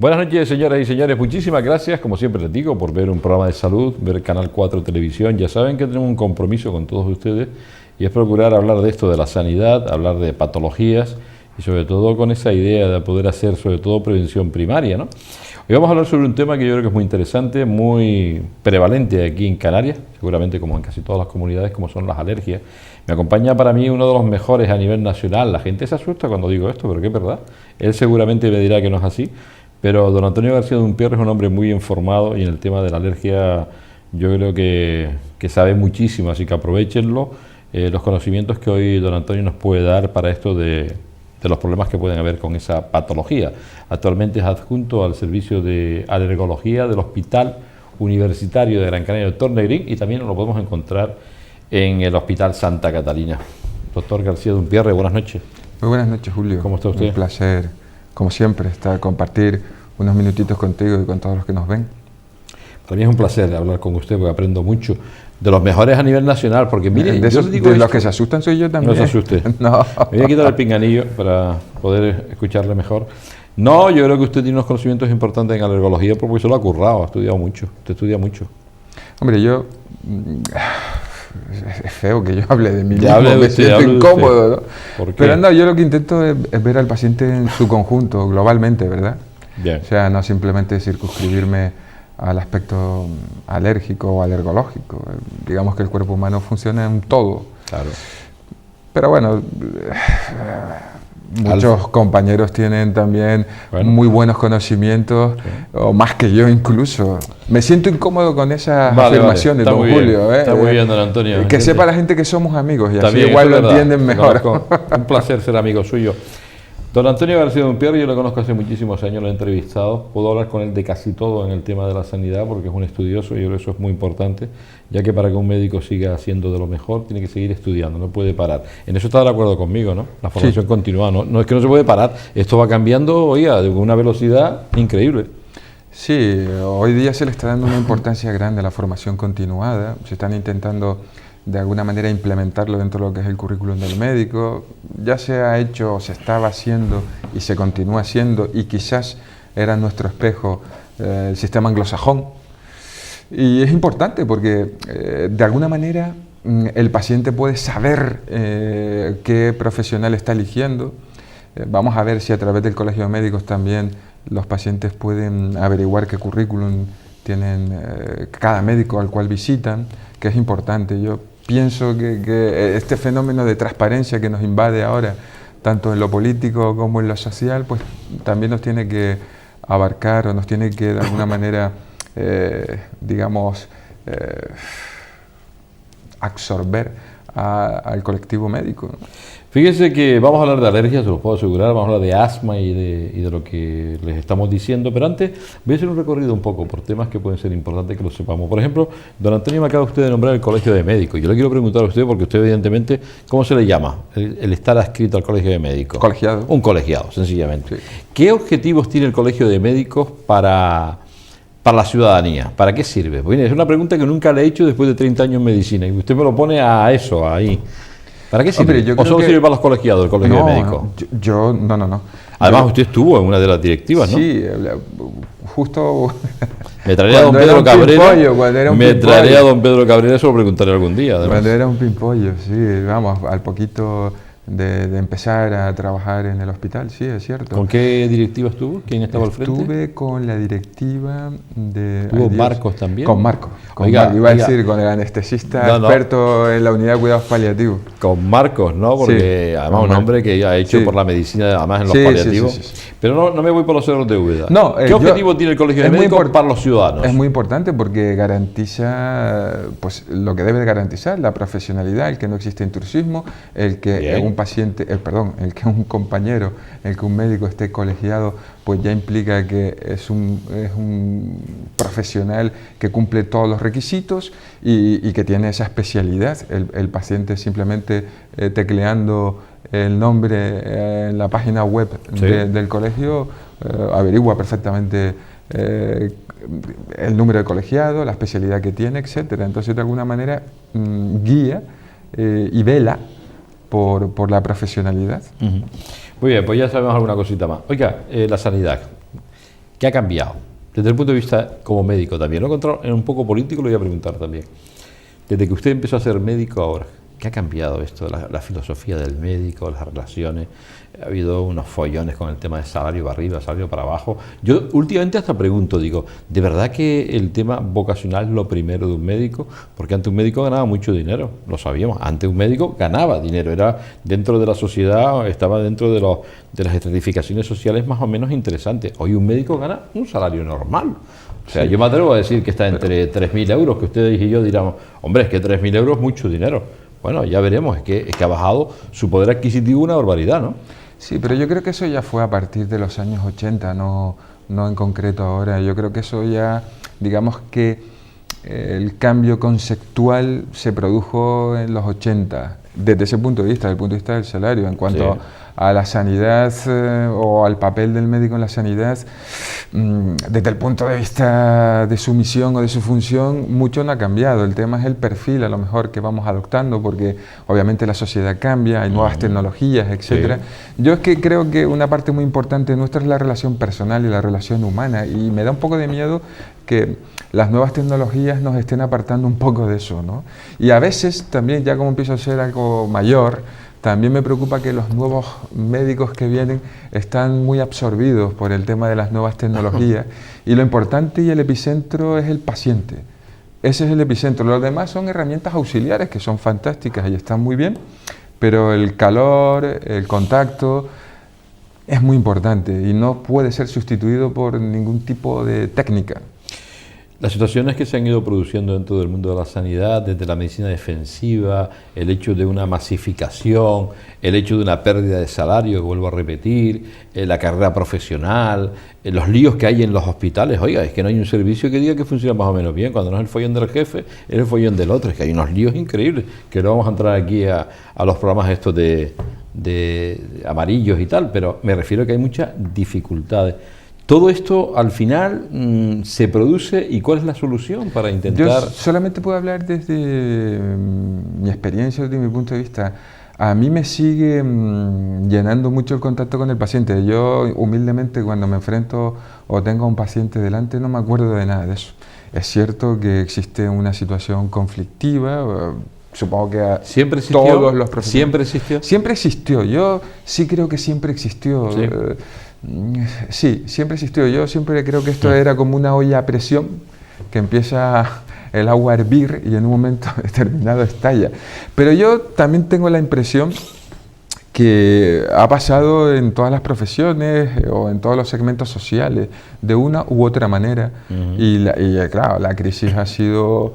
Buenas noches, señoras y señores. Muchísimas gracias, como siempre les digo, por ver un programa de salud, ver Canal 4 Televisión. Ya saben que tenemos un compromiso con todos ustedes y es procurar hablar de esto, de la sanidad, hablar de patologías y sobre todo con esa idea de poder hacer sobre todo prevención primaria, ¿no? Hoy vamos a hablar sobre un tema que yo creo que es muy interesante, muy prevalente aquí en Canarias, seguramente como en casi todas las comunidades, como son las alergias. Me acompaña para mí uno de los mejores a nivel nacional. La gente se asusta cuando digo esto, pero que es verdad. Él seguramente me dirá que no es así, pero don Antonio García de Umpierre es un hombre muy informado y en el tema de la alergia yo creo que sabe muchísimo, así que aprovechenlo, los conocimientos que hoy don Antonio nos puede dar para esto de los problemas que pueden haber con esa patología. Actualmente es adjunto al servicio de alergología del Hospital Universitario de Gran Canaria, Dr. Negrín, y también lo podemos encontrar en el Hospital Santa Catalina. Doctor García de Umpierre, buenas noches. Muy buenas noches, Julio. ¿Cómo está usted? Un placer, como siempre, compartir unos minutitos contigo y con todos los que nos ven. Para mí es un placer hablar con usted porque aprendo mucho de los mejores a nivel nacional, porque mire, de esos, de los que se asustan soy yo también. No se asuste. No. Me voy a quitar el pinganillo para poder escucharle mejor. No, yo creo que usted tiene unos conocimientos importantes en alergología porque se lo ha currado, ha estudiado mucho, usted estudia mucho. Hombre, yo... Es feo que yo hable de mí mismo, me siento incómodo, ¿no? Pero no, yo lo que intento es ver al paciente en su conjunto, globalmente, ¿verdad? Bien. O sea, no simplemente circunscribirme al aspecto alérgico o alergológico. Digamos que el cuerpo humano funciona en todo. Claro. Pero bueno, muchos compañeros tienen también muy buenos conocimientos, sí, o más que yo incluso. Me siento incómodo con esas afirmaciones, don Julio. Está muy bien, don Antonio. Que sepa la gente que somos amigos y también, así igual lo entienden mejor. Un placer ser amigo suyo. Don Antonio García de Umpierre, yo lo conozco hace muchísimos años, lo he entrevistado, puedo hablar con él de casi todo en el tema de la sanidad porque es un estudioso y yo creo que eso es muy importante, ya que para que un médico siga haciendo de lo mejor tiene que seguir estudiando, no puede parar. En eso está de acuerdo conmigo, ¿no? La formación continua, no es que no se puede parar, esto va cambiando, oiga, de una velocidad increíble. Sí, hoy día se le está dando una importancia grande a la formación continuada, se están intentando de alguna manera implementarlo dentro de lo que es el currículum del médico. Ya se ha hecho, se estaba haciendo y se continúa haciendo, y quizás era nuestro espejo el sistema anglosajón. Y es importante porque de alguna manera el paciente puede saber qué profesional está eligiendo. Vamos a ver si a través del Colegio de Médicos también los pacientes pueden averiguar qué currículum tienen cada médico al cual visitan, que es importante. Yo pienso que este fenómeno de transparencia que nos invade ahora, tanto en lo político como en lo social, pues también nos tiene que abarcar o nos tiene que de alguna manera, digamos, absorber al colectivo médico, ¿no? Fíjese que vamos a hablar de alergias, se los puedo asegurar, vamos a hablar de asma y de lo que les estamos diciendo, pero antes voy a hacer un recorrido un poco por temas que pueden ser importantes que lo sepamos. Por ejemplo, don Antonio me acaba usted de nombrar el Colegio de Médicos. Yo le quiero preguntar a usted, porque usted evidentemente, ¿cómo se le llama el estar adscrito al Colegio de Médicos? Colegiado. Un colegiado, sencillamente. Sí. ¿Qué objetivos tiene el Colegio de Médicos para la ciudadanía? ¿Para qué sirve? Pues, es una pregunta que nunca le he hecho después de 30 años en medicina y usted me lo pone a eso, ahí. ¿Para qué sirve? Hombre, ¿O solo sirve para los colegiados, el Colegio de Médicos? No. Además, usted estuvo en una de las directivas, ¿no? Sí, justo... Me traeré a don Pedro Cabrera. Me traeré a don Pedro Cabrera, eso lo preguntaré algún día. Además. Cuando era un pimpollo, sí, vamos, al poquito de empezar a trabajar en el hospital, sí, es cierto. ¿Con qué directiva estuvo? ¿Quién estaba al frente? Estuve con la directiva de... ¿Tuvo Marcos también? Con Marcos. Oiga, iba a decir, con el anestesista experto en la unidad de cuidados paliativos. Con Marcos, ¿no? Porque sí, además un hombre que ha hecho por la medicina, además en los paliativos. Sí. Pero no me voy por los cerros de Úbeda. No, ¿Qué objetivo tiene el Colegio de Médicos para los ciudadanos? Es muy importante porque garantiza pues lo que debe de garantizar, la profesionalidad, el que no existe intrusismo, el que un paciente, el que un compañero, el que un médico esté colegiado, pues ya implica que es un profesional que cumple todos los requisitos y que tiene esa especialidad. El paciente simplemente tecleando el nombre en la página web del colegio averigua perfectamente el número de colegiado, la especialidad que tiene, etcétera. Entonces, de alguna manera, guía y vela por la profesionalidad. Muy bien, pues ya sabemos alguna cosita más. Oiga, la sanidad. ¿Qué ha cambiado? Desde el punto de vista como médico también. Lo he encontrado en un poco político, lo voy a preguntar también. Desde que usted empezó a ser médico ahora, ¿qué ha cambiado esto? La filosofía del médico, las relaciones. Ha habido unos follones con el tema de salario para arriba, salario para abajo. Yo últimamente hasta pregunto, digo, ¿de verdad que el tema vocacional es lo primero de un médico? Porque antes un médico ganaba mucho dinero, lo sabíamos. Antes un médico ganaba dinero, era dentro de la sociedad, estaba dentro de las estratificaciones sociales más o menos interesantes. Hoy un médico gana un salario normal. O sea, sí, yo me atrevo a decir que está entre 3.000 euros, que ustedes y yo dirán, hombre, es que 3.000 euros es mucho dinero. Bueno, ya veremos, es que ha bajado su poder adquisitivo una barbaridad, ¿no? Sí, pero yo creo que eso ya fue a partir de los años 80, no en concreto ahora. Yo creo que eso ya, digamos que el cambio conceptual se produjo en los 80, desde ese punto de vista, desde el punto de vista del salario. En cuanto a la sanidad o al papel del médico en la sanidad, desde el punto de vista de su misión o de su función, mucho no ha cambiado. El tema es el perfil, a lo mejor, que vamos adoptando, porque obviamente la sociedad cambia, hay nuevas tecnologías, etcétera. Sí. Yo es que creo que una parte muy importante nuestra es la relación personal y la relación humana, y me da un poco de miedo que las nuevas tecnologías nos estén apartando un poco de eso, ¿no? Y a veces también, ya como empiezo a ser algo mayor, también me preocupa que los nuevos médicos que vienen están muy absorbidos por el tema de las nuevas tecnologías, y lo importante y el epicentro es el paciente. Ese es el epicentro. Los demás son herramientas auxiliares que son fantásticas y están muy bien, pero el calor, el contacto es muy importante y no puede ser sustituido por ningún tipo de técnica. Las situaciones que se han ido produciendo dentro del mundo de la sanidad, desde la medicina defensiva, el hecho de una masificación, el hecho de una pérdida de salario, que vuelvo a repetir, la carrera profesional, los líos que hay en los hospitales. Oiga, es que no hay un servicio que diga que funciona más o menos bien. Cuando no es el follón del jefe, es el follón del otro. Es que hay unos líos increíbles, que no vamos a entrar aquí a los programas estos de amarillos y tal, pero me refiero a que hay muchas dificultades. Todo esto al final se produce, ¿y cuál es la solución para intentar...? Yo solamente puedo hablar desde mi experiencia, desde mi punto de vista. A mí me sigue llenando mucho el contacto con el paciente. Yo humildemente, cuando me enfrento o tengo a un paciente delante, no me acuerdo de nada de eso. Es cierto que existe una situación conflictiva, supongo que ¿Siempre existió? Todos los profesionales... ¿Siempre existió? Siempre existió. Yo sí creo que siempre existió. Sí. Sí, siempre existió. Yo siempre creo que esto era como una olla a presión que empieza el agua a hervir y en un momento determinado estalla. Pero yo también tengo la impresión que ha pasado en todas las profesiones o en todos los segmentos sociales de una u otra manera. Y claro, la crisis ha sido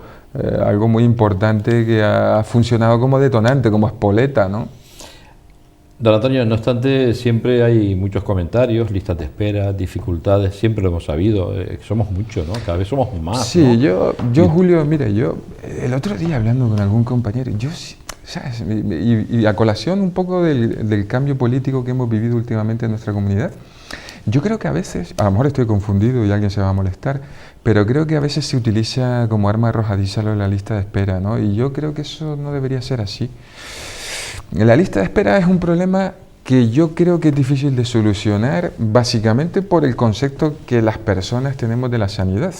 algo muy importante que ha funcionado como detonante, como espoleta, ¿no? Don Antonio, no obstante, siempre hay muchos comentarios, listas de espera, dificultades, siempre lo hemos sabido, somos muchos, ¿no? Cada vez somos más. Sí, ¿no? yo Julio, mira, yo el otro día hablando con algún compañero, ¿sabes? Y a colación un poco del cambio político que hemos vivido últimamente en nuestra comunidad, yo creo que a veces, a lo mejor estoy confundido y alguien se va a molestar, pero creo que a veces se utiliza como arma arrojadiza la lista de espera, ¿no? Y yo creo que eso no debería ser así. La lista de espera es un problema que yo creo que es difícil de solucionar, básicamente por el concepto que las personas tenemos de la sanidad.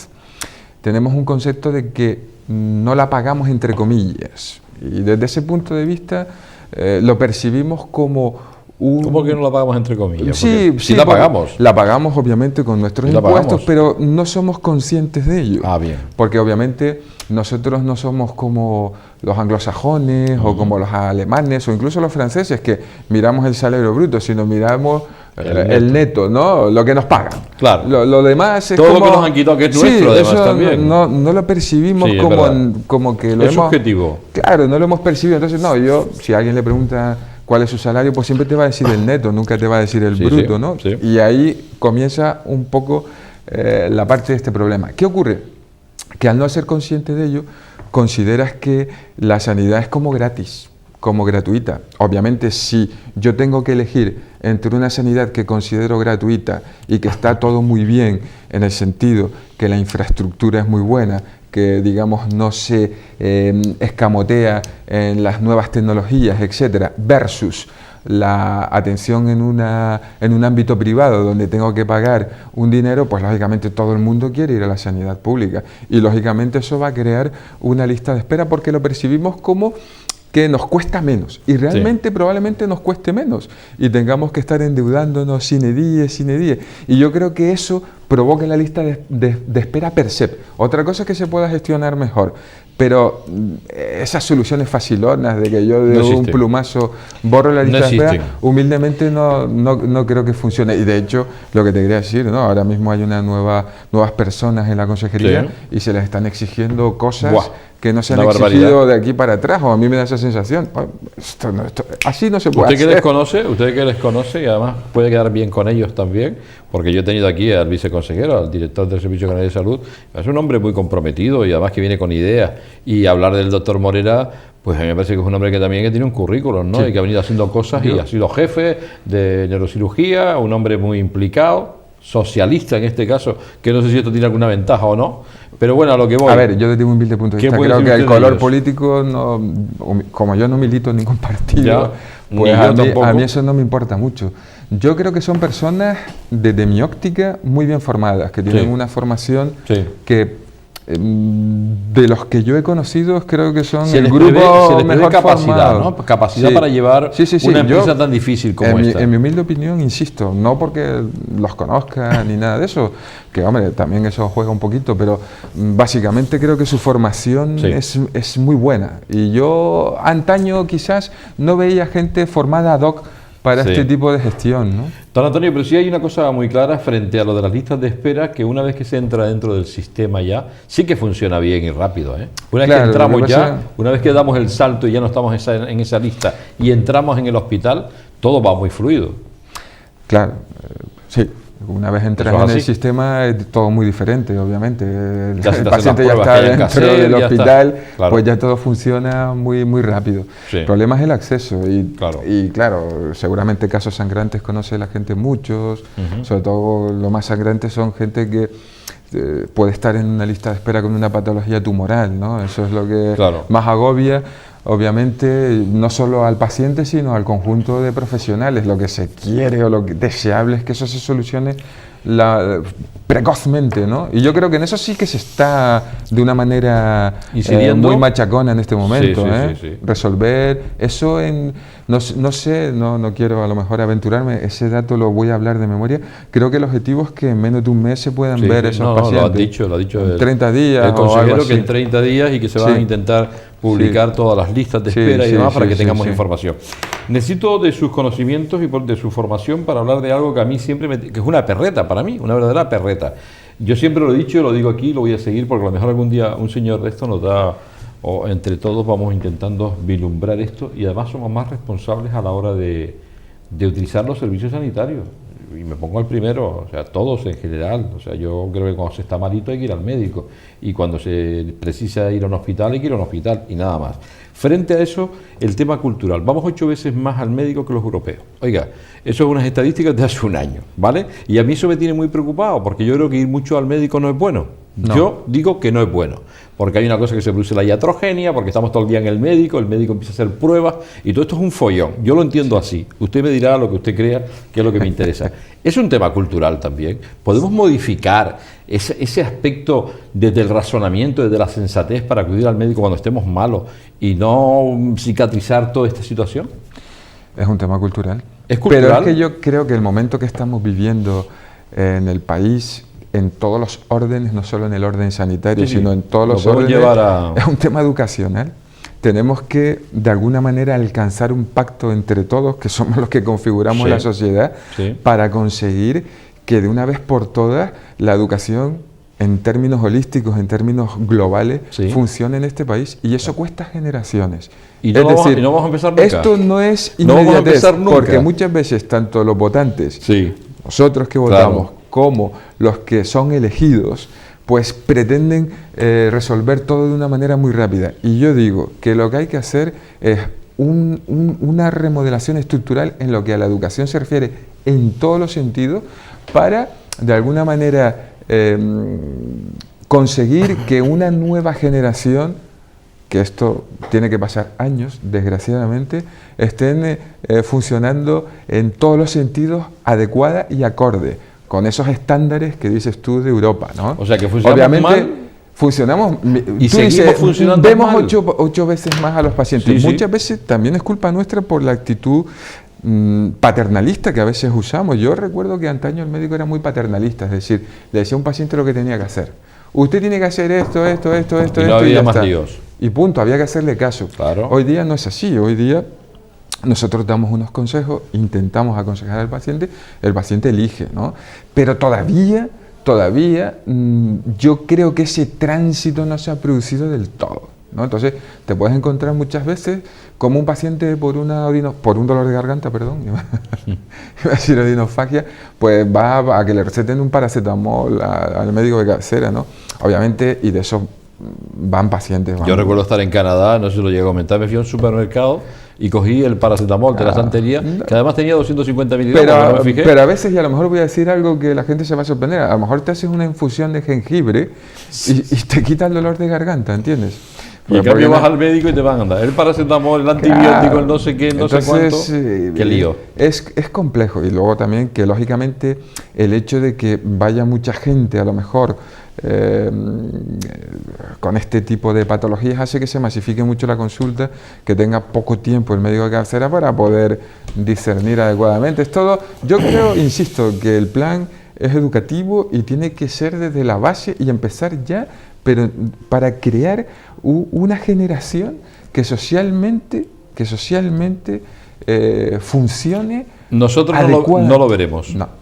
Tenemos un concepto de que no la pagamos entre comillas, y desde ese punto de vista lo percibimos como un... ¿Cómo que no la pagamos entre comillas? Sí, sí la pagamos. La pagamos obviamente con nuestros impuestos, pero no somos conscientes de ello. Ah, bien. Porque obviamente nosotros no somos como los anglosajones o como los alemanes o incluso los franceses, que miramos el salario bruto, sino miramos el neto, ¿no? Lo que nos pagan. Claro. Lo demás es todo como... lo que nos han quitado, que es nuestro, además, eso también. No lo percibimos como que lo es hemos... subjetivo. Claro, no lo hemos percibido. Entonces, si alguien le pregunta cuál es su salario, pues siempre te va a decir el neto, nunca te va a decir el bruto, ¿no? Sí. Y ahí comienza un poco la parte de este problema. ¿Qué ocurre? Que al no ser consciente de ello, consideras que la sanidad es como gratis, como gratuita. Obviamente, si yo tengo que elegir entre una sanidad que considero gratuita y que está todo muy bien, en el sentido que la infraestructura es muy buena, que digamos no se escamotea en las nuevas tecnologías, etcétera, versus la atención en un ámbito privado donde tengo que pagar un dinero, pues lógicamente todo el mundo quiere ir a la sanidad pública y lógicamente eso va a crear una lista de espera porque lo percibimos como que nos cuesta menos y realmente probablemente nos cueste menos y tengamos que estar endeudándonos sine die y yo creo que eso provoca la lista de espera per se. Otra cosa es que se pueda gestionar mejor, pero esas soluciones facilonas de que yo de un plumazo borro la lista de espera, humildemente no creo que funcione. Y de hecho, lo que te quería decir, ¿no? Ahora mismo hay nuevas personas en la consejería y se les están exigiendo cosas que no se han exigido de aquí para atrás, o a mí me da esa sensación. Así no se puede hacer. Usted que les conoce y además puede quedar bien con ellos también, porque yo he tenido aquí al viceconsejero, al director del Servicio Canario de Salud, es un hombre muy comprometido y además que viene con ideas, y hablar del doctor Morera, pues a mí me parece que es un hombre que también tiene un currículum, ¿no? Y que ha venido haciendo cosas y ha sido jefe de neurocirugía, un hombre muy implicado, socialista en este caso, que no sé si esto tiene alguna ventaja o no, pero bueno, a lo que voy. A ver, yo desde un humilde punto de vista creo que el color político, como yo no milito en ningún partido, pues a mí eso no me importa mucho. Yo creo que son personas, desde mi óptica, muy bien formadas, que tienen una formación que, de los que yo he conocido, creo que son el grupo mejor formado, ¿no? Capacidad para llevar una empresa tan difícil como esta. En mi humilde opinión, insisto, no porque los conozca ni nada de eso, que hombre, también eso juega un poquito, pero básicamente creo que su formación es muy buena. Y yo antaño quizás no veía gente formada ad hoc para este tipo de gestión, ¿no? Don Antonio, pero sí hay una cosa muy clara frente a lo de las listas de espera, que una vez que se entra dentro del sistema ya, sí que funciona bien y rápido, ¿eh? Una vez que entramos una vez que damos el salto y ya no estamos en esa lista y entramos en el hospital, todo va muy fluido. Claro, sí. Una vez entras en el sistema es todo muy diferente, obviamente. El paciente ya está dentro del hospital, pues ya todo funciona muy rápido. El problema es el acceso y claro, seguramente casos sangrantes conoce la gente muchos, sobre todo lo más sangrante son gente que puede estar en una lista de espera con una patología tumoral, ¿no? Eso es lo que más agobia. Obviamente, no solo al paciente, sino al conjunto de profesionales. Lo que se quiere o lo que deseable es que eso se solucione precozmente, ¿no? Y yo creo que en eso sí que se está de una manera muy machacona en este momento. Resolver eso no sé, no quiero a lo mejor aventurarme, ese dato lo voy a hablar de memoria. Creo que el objetivo es que en menos de un mes se puedan ver esos pacientes. Lo ha dicho en 30 días. El consejero que en 30 días y que se van a intentar publicar todas las listas de espera y demás para que tengamos información. Necesito de sus conocimientos y de su formación para hablar de algo que a mí siempre que es una perreta para mí, una verdadera perreta. Yo siempre lo he dicho, lo digo aquí, lo voy a seguir porque a lo mejor algún día un señor de esto nos da, o entre todos vamos intentando vislumbrar esto y además somos más responsables a la hora de utilizar los servicios sanitarios. Y me pongo el primero, o sea, todos en general. O sea, yo creo que cuando se está malito hay que ir al médico y cuando se precisa ir a un hospital hay que ir a un hospital y nada más. Frente a eso, el tema cultural. Vamos 8 veces más al médico que los europeos. Oiga, eso es unas estadísticas de hace un año, ¿vale? Y a mí eso me tiene muy preocupado porque yo creo que ir mucho al médico no es bueno. No. Yo digo que no es bueno, porque hay una cosa que se produce la iatrogenia, porque estamos todo el día en el médico empieza a hacer pruebas y todo esto es un follón. Yo lo entiendo así. Usted me dirá lo que usted crea que es lo que me interesa. Es un tema cultural también. Podemos modificar ese aspecto desde el razonamiento, desde la sensatez para acudir al médico cuando estemos malos y no cicatrizar toda esta situación. Es un tema cultural. ¿Es cultural? Pero es que yo creo que el momento que estamos viviendo en el país, en todos los órdenes, no solo en el orden sanitario, sino en todos los órdenes, es un tema educacional. Tenemos que, de alguna manera, alcanzar un pacto entre todos, que somos los que configuramos la sociedad, para conseguir que de una vez por todas la educación, en términos holísticos, en términos globales, funcione en este país. Y eso cuesta generaciones. Y no vamos a empezar nunca. Esto no es inmediatez, porque muchas veces tanto los votantes, nosotros que votamos, como los que son elegidos, pues pretenden resolver todo de una manera muy rápida. Y yo digo que lo que hay que hacer es una remodelación estructural en lo que a la educación se refiere en todos los sentidos para, de alguna manera, conseguir que una nueva generación que esto tiene que pasar años, desgraciadamente, estén funcionando en todos los sentidos adecuada y acorde con esos estándares que dices tú de Europa, ¿no? O sea, que funcionamos obviamente, mal funcionamos y seguimos funcionando vemos mal. 8 veces más a los pacientes. Sí, Muchas veces también es culpa nuestra por la actitud paternalista que a veces usamos. Yo recuerdo que antaño el médico era muy paternalista, es decir, le decía a un paciente lo que tenía que hacer. Usted tiene que hacer esto, y no y había ya más está. líos. Y punto, había que hacerle caso. Claro. Hoy día no es así, hoy día nosotros damos unos consejos, intentamos aconsejar al paciente, el paciente elige, ¿no? Pero todavía, yo creo que ese tránsito no se ha producido del todo, ¿no? Entonces, te puedes encontrar muchas veces como un paciente por un dolor de garganta, perdón, iba a decir odinofagia, pues va a que le receten un paracetamol al médico de cabecera, ¿no? Obviamente, y de eso van pacientes. Yo recuerdo estar en Canadá, no sé si lo llegué a comentar, me fui a un supermercado y cogí el paracetamol de la esantería, que además tenía 250 miligramos, no me fijé. Pero a veces, y a lo mejor voy a decir algo que la gente se va a sorprender, a lo mejor te haces una infusión de jengibre y te quita el dolor de garganta, ¿entiendes? Y en cambio vas al médico y te van a dar el paracetamol, el antibiótico, el no sé qué, no sé cuánto. Qué lío. Es complejo. Y luego también que lógicamente el hecho de que vaya mucha gente a lo mejor con este tipo de patologías hace que se masifique mucho la consulta, que tenga poco tiempo el médico de cabecera para poder discernir adecuadamente. Es todo, yo creo, insisto, que el plan es educativo y tiene que ser desde la base y empezar ya, pero para crear una generación que socialmente funcione. Nosotros no lo veremos. No.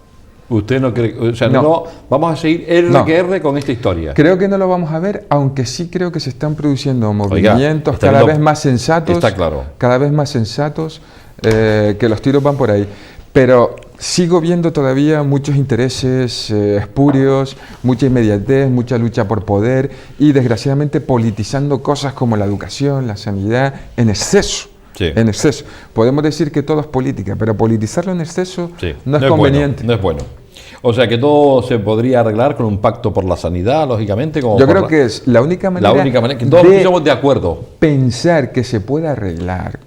¿Usted no cree? O sea, no vamos a seguir R con esta historia. Creo que no lo vamos a ver, aunque sí creo que se están produciendo movimientos cada vez más sensatos. Está claro. Cada vez más sensatos, que los tiros van por ahí. Pero sigo viendo todavía muchos intereses espurios, mucha inmediatez, mucha lucha por poder y desgraciadamente politizando cosas como la educación, la sanidad, en exceso. Sí. En exceso. Podemos decir que todo es política, pero politizarlo en exceso no es conveniente. No es bueno. O sea que todo se podría arreglar con un pacto por la sanidad, lógicamente. Yo creo que es la única manera que todos estamos de acuerdo. Pensar que se puede arreglar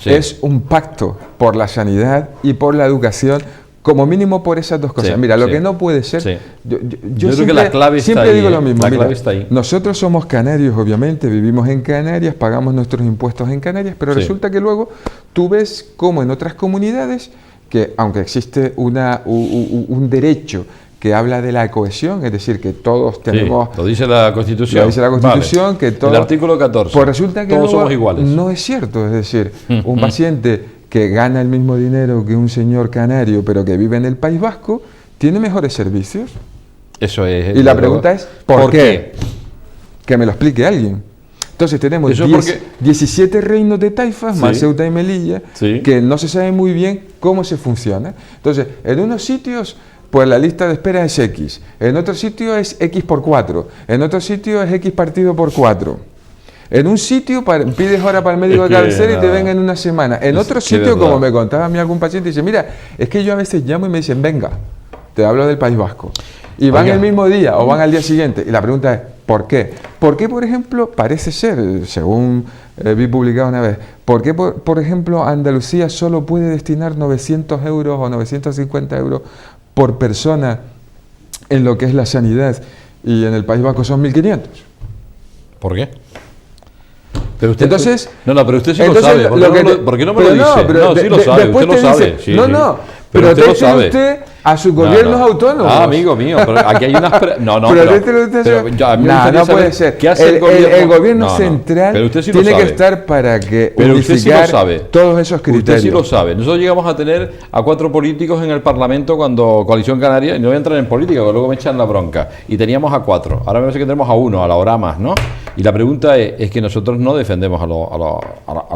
es un pacto por la sanidad y por la educación, como mínimo por esas dos cosas. Mira, lo que no puede ser... Yo creo que la clave está ahí. Digo lo mismo. La clave está ahí. Nosotros somos canarios, obviamente, vivimos en Canarias, pagamos nuestros impuestos en Canarias, pero resulta que luego tú ves como en otras comunidades que, aunque existe un derecho que habla de la cohesión, es decir, que todos tenemos... lo dice la Constitución. Lo dice la Constitución, que todos... El artículo 14. Pues resulta que todos somos iguales. No es cierto, es decir, un paciente que gana el mismo dinero que un señor canario, pero que vive en el País Vasco, tiene mejores servicios. Eso es. Y la pregunta es, ¿por qué? Que me lo explique alguien. Entonces tenemos 17 reinos de taifas, más Ceuta y Melilla, que no se sabe muy bien cómo se funciona. Entonces, en unos sitios, pues la lista de espera es X, en otro sitio es X por 4, en otro sitio es X partido por 4. En un sitio pides hora para el médico de cabecera y te ven en una semana. En otro sitio, como me contaba a mí algún paciente, dice, mira, es que yo a veces llamo y me dicen, venga, te hablo del País Vasco. Y van el mismo día o van al día siguiente. Y la pregunta es, ¿por qué? ¿Por qué, por ejemplo, parece ser, según vi publicado una vez, por qué, por ejemplo, Andalucía solo puede destinar 900 euros o 950 euros por persona en lo que es la sanidad y en el País Vasco son 1.500? ¿Por qué? Pero usted, entonces, pero usted sí lo sabe. ¿Por qué no me lo dice? Sí lo sabe, usted lo sabe. Pero usted a sus gobiernos autónomos. Amigo mío, pero aquí hay unas... No puede ser. ¿Qué hace el gobierno central tiene que estar para que unificar todos esos criterios. Usted sí lo sabe. Nosotros llegamos a tener a 4 políticos en el Parlamento cuando Coalición Canaria, y no voy a entrar en política, porque luego me echan la bronca, y teníamos a 4. Ahora me parece que tenemos a 1, a la hora más, ¿no? Y la pregunta es que nosotros no defendemos a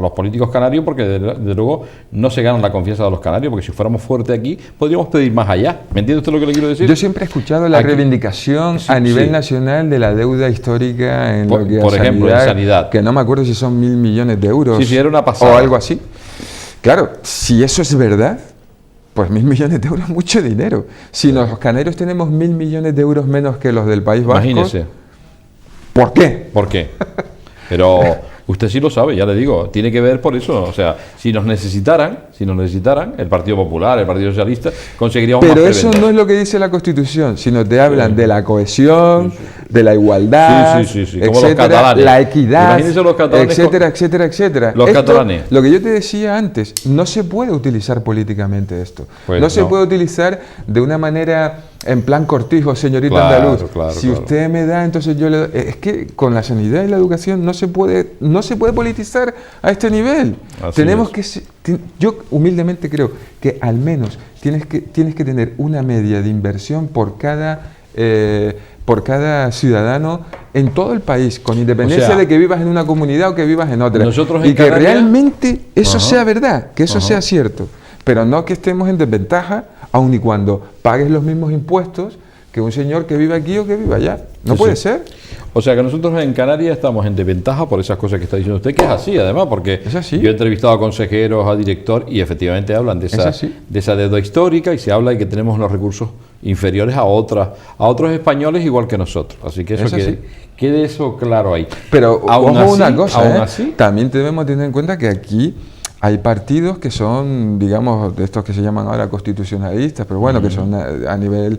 los políticos canarios porque desde luego no se ganan la confianza de los canarios, porque si fuéramos fuertes aquí podríamos pedir más allá. ¿Me entiende usted lo que le quiero decir? Yo siempre he escuchado la reivindicación a nivel nacional de la deuda histórica en lo que por ejemplo, en sanidad. Que no me acuerdo si son 1.000 millones de euros. Sí, era una pasada. O algo así. Claro, si eso es verdad, pues 1.000 millones de euros es mucho dinero. Si los canarios tenemos 1.000 millones de euros menos que los del País Vasco... Imagínese. ¿Por qué? ¿Por qué? Pero Usted sí lo sabe, ya le digo, tiene que ver por eso. O sea, si nos necesitaran, el Partido Popular, el Partido Socialista, conseguiríamos más Pero eso prebendas. no es lo que dice la Constitución, sino te hablan de la cohesión, de la igualdad, Como los etcétera, catalanes. la equidad, Imagínense los catalanes etcétera, etcétera, etcétera. Los Esto, catalanes. lo que yo te decía antes, no se puede utilizar políticamente esto. Pues no se no. puede utilizar de una manera en plan cortijo, señorita Claro, andaluz. claro, Si claro. usted me da, entonces yo le doy. Es que con la sanidad y la educación no se puede politizar a este nivel. Así Tenemos es. yo humildemente creo que al menos tienes que tener una media de inversión por cada ciudadano en todo el país, con independencia O sea, de que vivas en una comunidad o que vivas en otra. nosotros en Y que Canarias- realmente eso Ajá. sea verdad, que eso Ajá. sea cierto. Pero no que estemos en desventaja, aun y cuando pagues los mismos impuestos que un señor que vive aquí o que vive allá. No Sí, puede sí. ser. O sea que nosotros en Canarias estamos en desventaja por esas cosas que está diciendo usted, que es así además, porque Es así. yo he entrevistado a consejeros, a director y efectivamente hablan de Es esa, así. de esa deuda histórica y se habla de que tenemos unos recursos inferiores a otros españoles igual que nosotros. Así que eso Es así. quede eso claro ahí. Pero Aún ojo así- una cosa, aún así, también debemos tener en cuenta que aquí hay partidos que son, digamos, de estos que se llaman ahora constitucionalistas, pero bueno, que son a nivel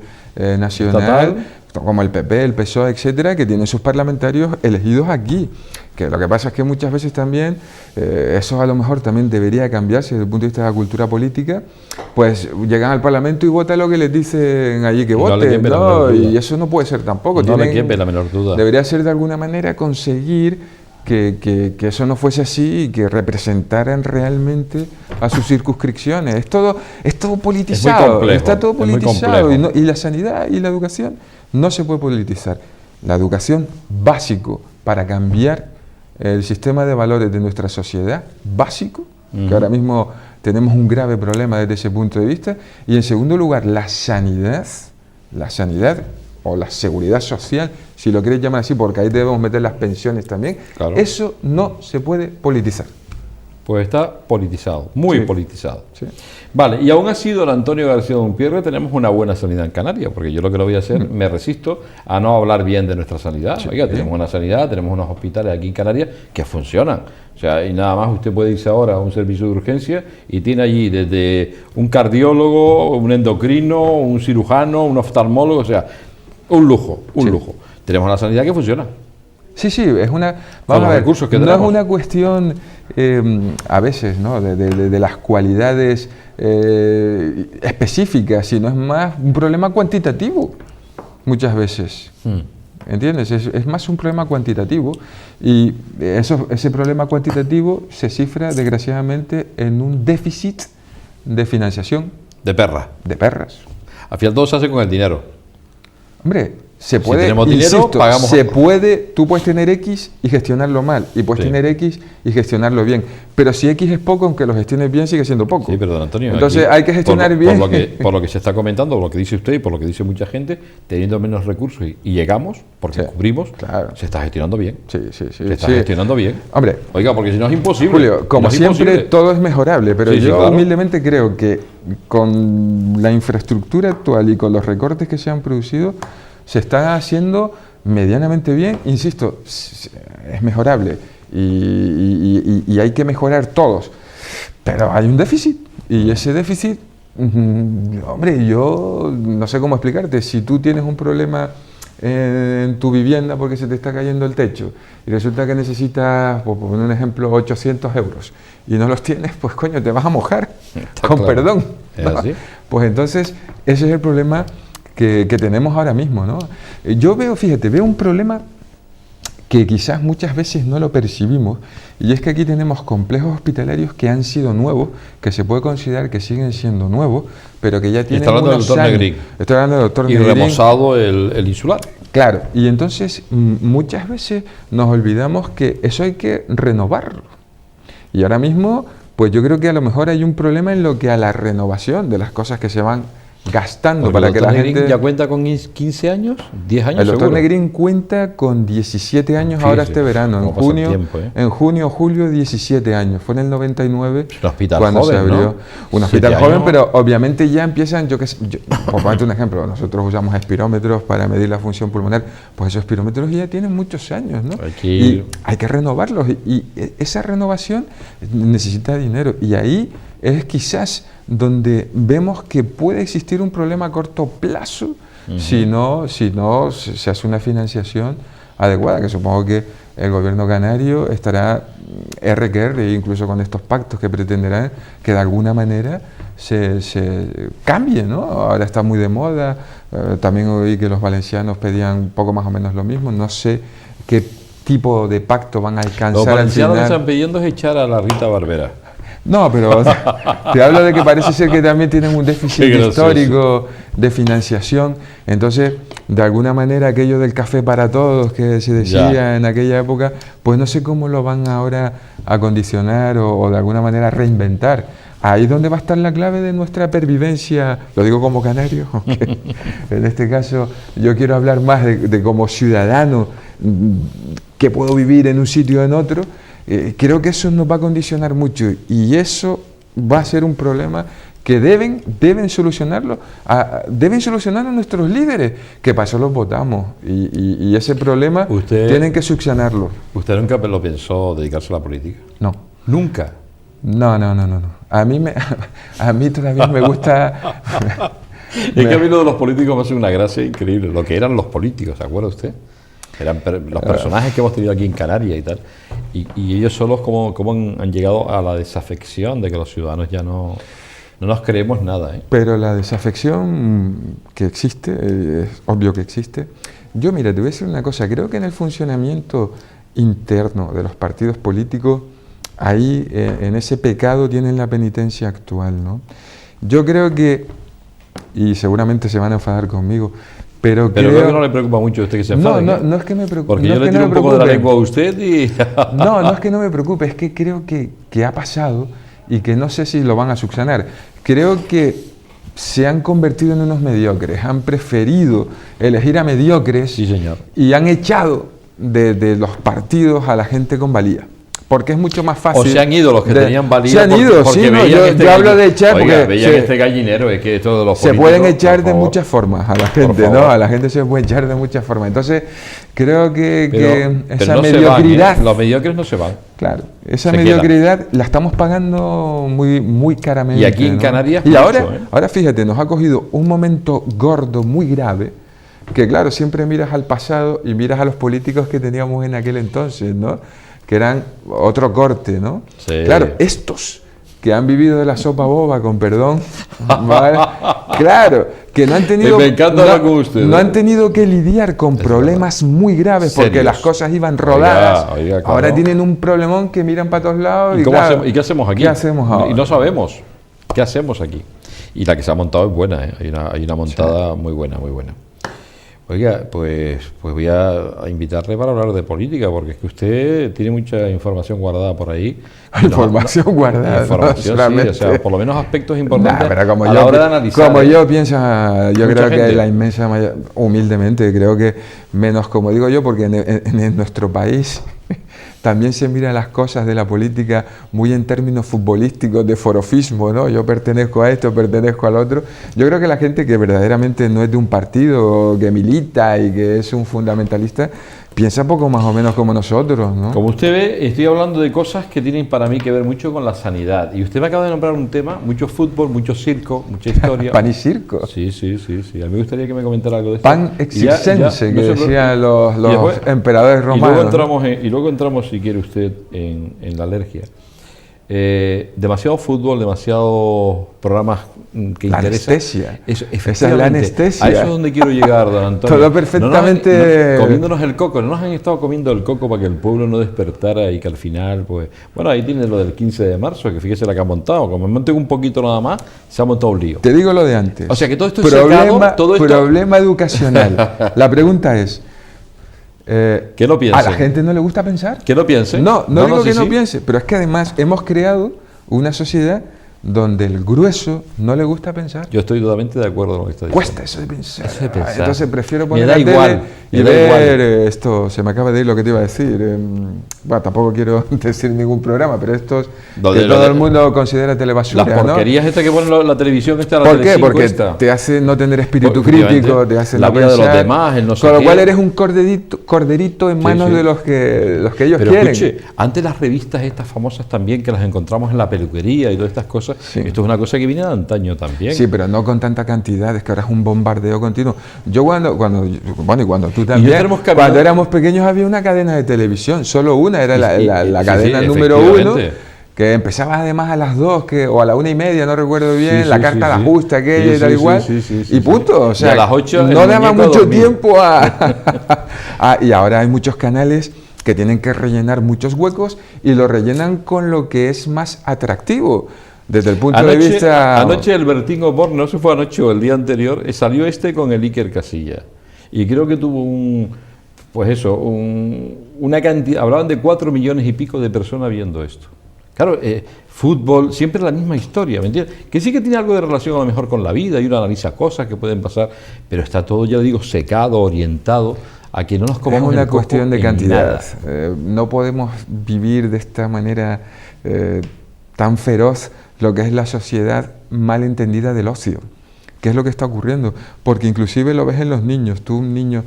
nacional, Estatal. como el PP, el PSOE, etcétera, que tienen sus parlamentarios elegidos aquí. Que lo que pasa es que muchas veces también, eso a lo mejor también debería cambiarse desde el punto de vista de la cultura política, pues llegan al Parlamento y votan lo que les dicen allí que Y no le voten, quepa la ¿no? menor duda. Y eso no puede ser tampoco. no le Tienen- quepe la menor duda. Debería ser de alguna manera conseguir que eso no fuese así y que representaran realmente a sus circunscripciones. Es todo politizado, complejo, está todo es muy politizado complejo. y la sanidad y la educación no se puede politizar. La educación básico para cambiar el sistema de valores de nuestra sociedad, básico, que ahora mismo tenemos un grave problema desde ese punto de vista, y en segundo lugar la sanidad o la seguridad social, si lo queréis llamar así, porque ahí debemos meter las pensiones también, Claro. eso no se puede politizar. Pues está politizado, muy Sí. politizado. Sí. Vale, y aún así, don Antonio García Dompierre, tenemos una buena sanidad en Canarias, porque yo lo que lo voy a hacer, me resisto a no hablar bien de nuestra sanidad. Sí. Oiga, tenemos una sanidad, tenemos unos hospitales aquí en Canarias que funcionan. O sea, y nada más usted puede irse ahora a un servicio de urgencia y tiene allí desde un cardiólogo, un endocrino, un cirujano, un oftalmólogo, o sea, un lujo, un Sí. lujo. Tenemos una sanidad que funciona. Sí, es una. Con Vamos los a ver, recursos que no es tenemos. una cuestión a veces, ¿no? de las cualidades específicas, sino es más un problema cuantitativo muchas veces. ¿Entiendes? Es más un problema cuantitativo y ese problema cuantitativo se cifra desgraciadamente en un déficit de financiación De perra. de perras. Al final todo se hace con el dinero. Hombre, se puede, tenemos dinero, pagamos. tú puedes tener X y gestionarlo mal, y puedes Sí. tener X y gestionarlo bien. Pero si X es poco, aunque lo gestiones bien, sigue siendo poco. Sí, pero don Antonio, Entonces aquí, hay que gestionar bien. Por lo que se está comentando, por lo que dice usted y por lo que dice mucha gente, teniendo menos recursos y llegamos, porque Sí, cubrimos, claro. se está gestionando bien. Sí. Se está gestionando bien. Hombre, Oiga, porque si no es imposible. Julio, como Si no es siempre, imposible. todo es mejorable, pero Sí, sí, yo claro. humildemente creo que con la infraestructura actual y con los recortes que se han producido, se está haciendo medianamente bien. Insisto, es mejorable y hay que mejorar todos, pero hay un déficit y ese déficit, hombre, yo no sé cómo explicarte. Si tú tienes un problema en tu vivienda porque se te está cayendo el techo y resulta que necesitas, por poner un ejemplo, 800 euros y no los tienes, pues coño, te vas a mojar, Está con claro. perdón. Es ¿no? así. Pues entonces, ese es el problema que tenemos ahora mismo, ¿no? Yo veo un problema que quizás muchas veces no lo percibimos, y es que aquí tenemos complejos hospitalarios que han sido nuevos, que se puede considerar que siguen siendo nuevos, pero que ya tienen está hablando del unos doctor años. Negrín. Estoy hablando del doctor Y Negrín. remozado el insular. Claro, y entonces muchas veces nos olvidamos que eso hay que renovarlo. Y ahora mismo, pues yo creo que a lo mejor hay un problema en lo que a la renovación de las cosas que se van gastando Porque para el que doctor la Negrín gente... ya cuenta con 15 años, 10 años El doctor seguro. Negrín cuenta con 17 años ahora Fíjese, este verano, cómo pasa el tiempo, ¿eh? en junio, julio, 17 años. Fue en el 99 Un hospital cuando joven, se abrió. ¿no? Un 7 hospital joven, años. pero obviamente ya empiezan, por ponerte un ejemplo, nosotros usamos espirómetros para medir la función pulmonar, pues esos espirómetros ya tienen muchos años, ¿no? Y hay que renovarlos y esa renovación necesita dinero y ahí es quizás donde vemos que puede existir un problema a corto plazo si no se hace una financiación adecuada, que supongo que el gobierno canario estará R, incluso con estos pactos que pretenderán que de alguna manera se cambie, ¿no? Ahora está muy de moda, también oí que los valencianos pedían un poco más o menos lo mismo, no sé qué tipo de pacto van a alcanzar. Los valencianos al lo que final. están pidiendo es echar a la Rita Barbera. No, pero te hablo de que parece ser que también tienen un déficit histórico de financiación. Entonces, de alguna manera, aquello del café para todos que se decía en aquella época, pues no sé cómo lo van ahora a condicionar o de alguna manera reinventar. Ahí es donde va a estar la clave de nuestra pervivencia, lo digo como canario, aunque en este caso yo quiero hablar más de como ciudadano que puedo vivir en un sitio o en otro. Creo que eso nos va a condicionar mucho y eso va a ser un problema que deben solucionarlo, deben solucionarlo nuestros líderes, que para eso los votamos y ese problema tienen que subsanarlo. ¿Usted nunca lo pensó dedicarse a la política? No. ¿Nunca? No. A mí todavía me gusta... Es que a mí lo de los políticos me hace una gracia increíble, lo que eran los políticos, ¿se acuerda usted? Eran los personajes que hemos tenido aquí en Canarias y tal, y ellos solos como han llegado a la desafección de que los ciudadanos ya no nos creemos nada, ¿eh? Pero la desafección que existe, es obvio que existe. Yo, mira, te voy a decir una cosa, creo que en el funcionamiento interno de los partidos políticos, ahí en ese pecado tienen la penitencia actual, ¿no? Yo creo que, y seguramente se van a enfadar conmigo, pero creo que no le preocupa mucho a usted que se enfade. No es que me preocupe. Porque no yo le es que tiro no un poco de la preocupe. lengua a usted y... No es que no me preocupe, es que creo que ha pasado y que no sé si lo van a subsanar. Creo que se han convertido en unos mediocres, han preferido elegir a mediocres Sí, señor. y han echado de los partidos a la gente con valía. Porque es mucho más fácil. O se han ido los que tenían valía. Se han ido, porque sí, no, veían yo hablo de echar porque veían este gallinero, es que esto de los se políticos, pueden echar por de favor. muchas formas a la gente, ¿no? A la gente se puede echar de muchas formas. Entonces, creo que esa no mediocridad... Se van, ¿eh? Los mediocres no se van. Claro, esa Se mediocridad la estamos pagando muy caramente. Y aquí en ¿no? Canarias Y mucho, ahora fíjate, nos ha cogido un momento gordo, muy grave, que claro, siempre miras al pasado y miras a los políticos que teníamos en aquel entonces, ¿no? Que eran otro corte, ¿no? Sí. Claro, estos que han vivido de la sopa boba, con perdón, ¿vale? Claro, que no han tenido, Me encanta hablar con usted, no ¿eh? han tenido que lidiar con problemas muy graves porque Serios. las cosas iban rodadas. Oiga, claro. Ahora tienen un problemón que miran para todos lados. ¿Y qué hacemos aquí? ¿Qué hacemos ahora? Y no sabemos. ¿Qué hacemos aquí? Y la que se ha montado es buena, ¿eh? Hay una montada muy buena, muy buena. Oiga, pues voy a invitarle para hablar de política, porque es que usted tiene mucha información guardada por ahí. Información guardada. Información, ¿no? sí, o sea, por lo menos aspectos importantes pero como a la hora de analizar. Como yo pienso, yo Mucha creo que gente. la inmensa mayoría, humildemente, creo que menos como digo yo, porque en nuestro país también se miran las cosas de la política muy en términos futbolísticos, de forofismo, ¿no? Yo pertenezco a esto, pertenezco al otro. Yo creo que la gente que verdaderamente no es de un partido, que milita y que es un fundamentalista, piensa poco más o menos como nosotros, ¿no? Como usted ve, estoy hablando de cosas que tienen para mí que ver mucho con la sanidad. Y usted me acaba de nombrar un tema, mucho fútbol, mucho circo, mucha historia. Pan y circo. Sí. A mí me gustaría que me comentara algo de esto. Pan excelsense, que decían los emperadores romanos. Y luego entramos, si quiere usted, en la alergia. Demasiado fútbol, demasiados programas que la interesan. anestesia. Eso, esa es la anestesia. A eso es donde quiero llegar, don Antonio. Todo perfectamente... comiéndonos el coco. No nos han estado comiendo el coco para que el pueblo no despertara y que al final, pues... Bueno, ahí tiene lo del 15 de marzo, que fíjese la que ha montado. Como me monté un poquito nada más, se ha montado un lío. Te digo lo de antes. O sea que todo esto es secado, todo esto... Problema educacional. La pregunta es... que no piense. ¿A la gente no le gusta pensar? Que no piense. No digo que sí, no sí. piense, pero es que además hemos creado una sociedad donde el grueso no le gusta pensar. Yo estoy totalmente de acuerdo con lo que está diciendo. Cuesta eso de pensar. Eso de pensar. Entonces prefiero Me poner da la tele igual, y me da ver igual. esto. Se me acaba de ir lo que te iba a decir. Bueno, tampoco quiero decir ningún programa, pero estos Donde que todo el mundo considera telebasura, Las porquerías estas que ponen la televisión, la ¿no? ¿Por qué? Telecinco Porque esta. te hace no tener espíritu Efectivamente, crítico, te hace la no vida de los pensar, demás, el no sé con lo qué. cual eres un corderito en manos sí. de los que ellos Pero quieren. escuche, antes las revistas estas famosas también, que las encontramos en la peluquería y todas estas cosas, Sí. esto es una cosa que viene de antaño también. Sí, pero no con tanta cantidad, es que ahora es un bombardeo continuo. Yo bueno, y cuando tú Y también, nosotros hemos caminado- cuando éramos pequeños había una cadena de televisión, solo una, era la sí, cadena sí, número 1, efectivamente. que empezaba además a las 2 o a la 1:30, no recuerdo bien, Sí, la sí, carta sí, al sí. ajuste aquella Sí, y tal sí, igual, sí, y punto, o Y sea, a las 8 el no daba muñeco a mucho dormir. tiempo y ahora hay muchos canales que tienen que rellenar muchos huecos y lo rellenan con lo que es más atractivo. Desde el punto de vista... Anoche el Bertín Osborne, no sé si fue anoche o el día anterior, salió con el Iker Casillas. Y creo que tuvo una cantidad, hablaban de 4 millones y pico de personas viendo esto. Claro, fútbol, siempre la misma historia, ¿me entiendes? Que sí que tiene algo de relación a lo mejor con la vida y uno analiza cosas que pueden pasar, pero está todo, ya digo, secado, orientado a que no nos comamos es una el coco cuestión de en cantidad. nada. No podemos vivir de esta manera tan feroz lo que es la sociedad mal entendida del ocio. ¿Qué es lo que está ocurriendo? Porque inclusive lo ves en los niños. Tú, un niño,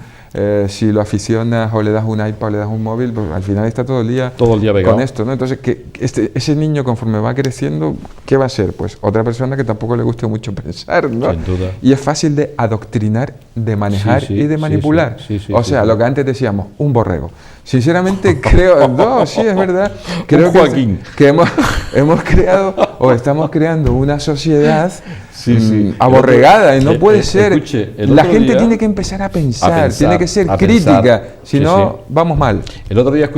si lo aficionas o le das un iPad o le das un móvil, pues al final está todo el día pegado con esto, ¿no? Entonces, ese niño, conforme va creciendo, ¿qué va a ser? Pues otra persona que tampoco le guste mucho pensar, ¿no? Sin duda. Y es fácil de adoctrinar, de manejar y de manipular. O sea, lo que antes decíamos, un borrego. Sinceramente creo, no, sí, es verdad. Creo Joaquín. que hemos creado o estamos creando una sociedad aborregada y no puede ser. Escuche, la gente tiene que empezar a pensar, tiene que ser crítica, si no vamos mal. El otro día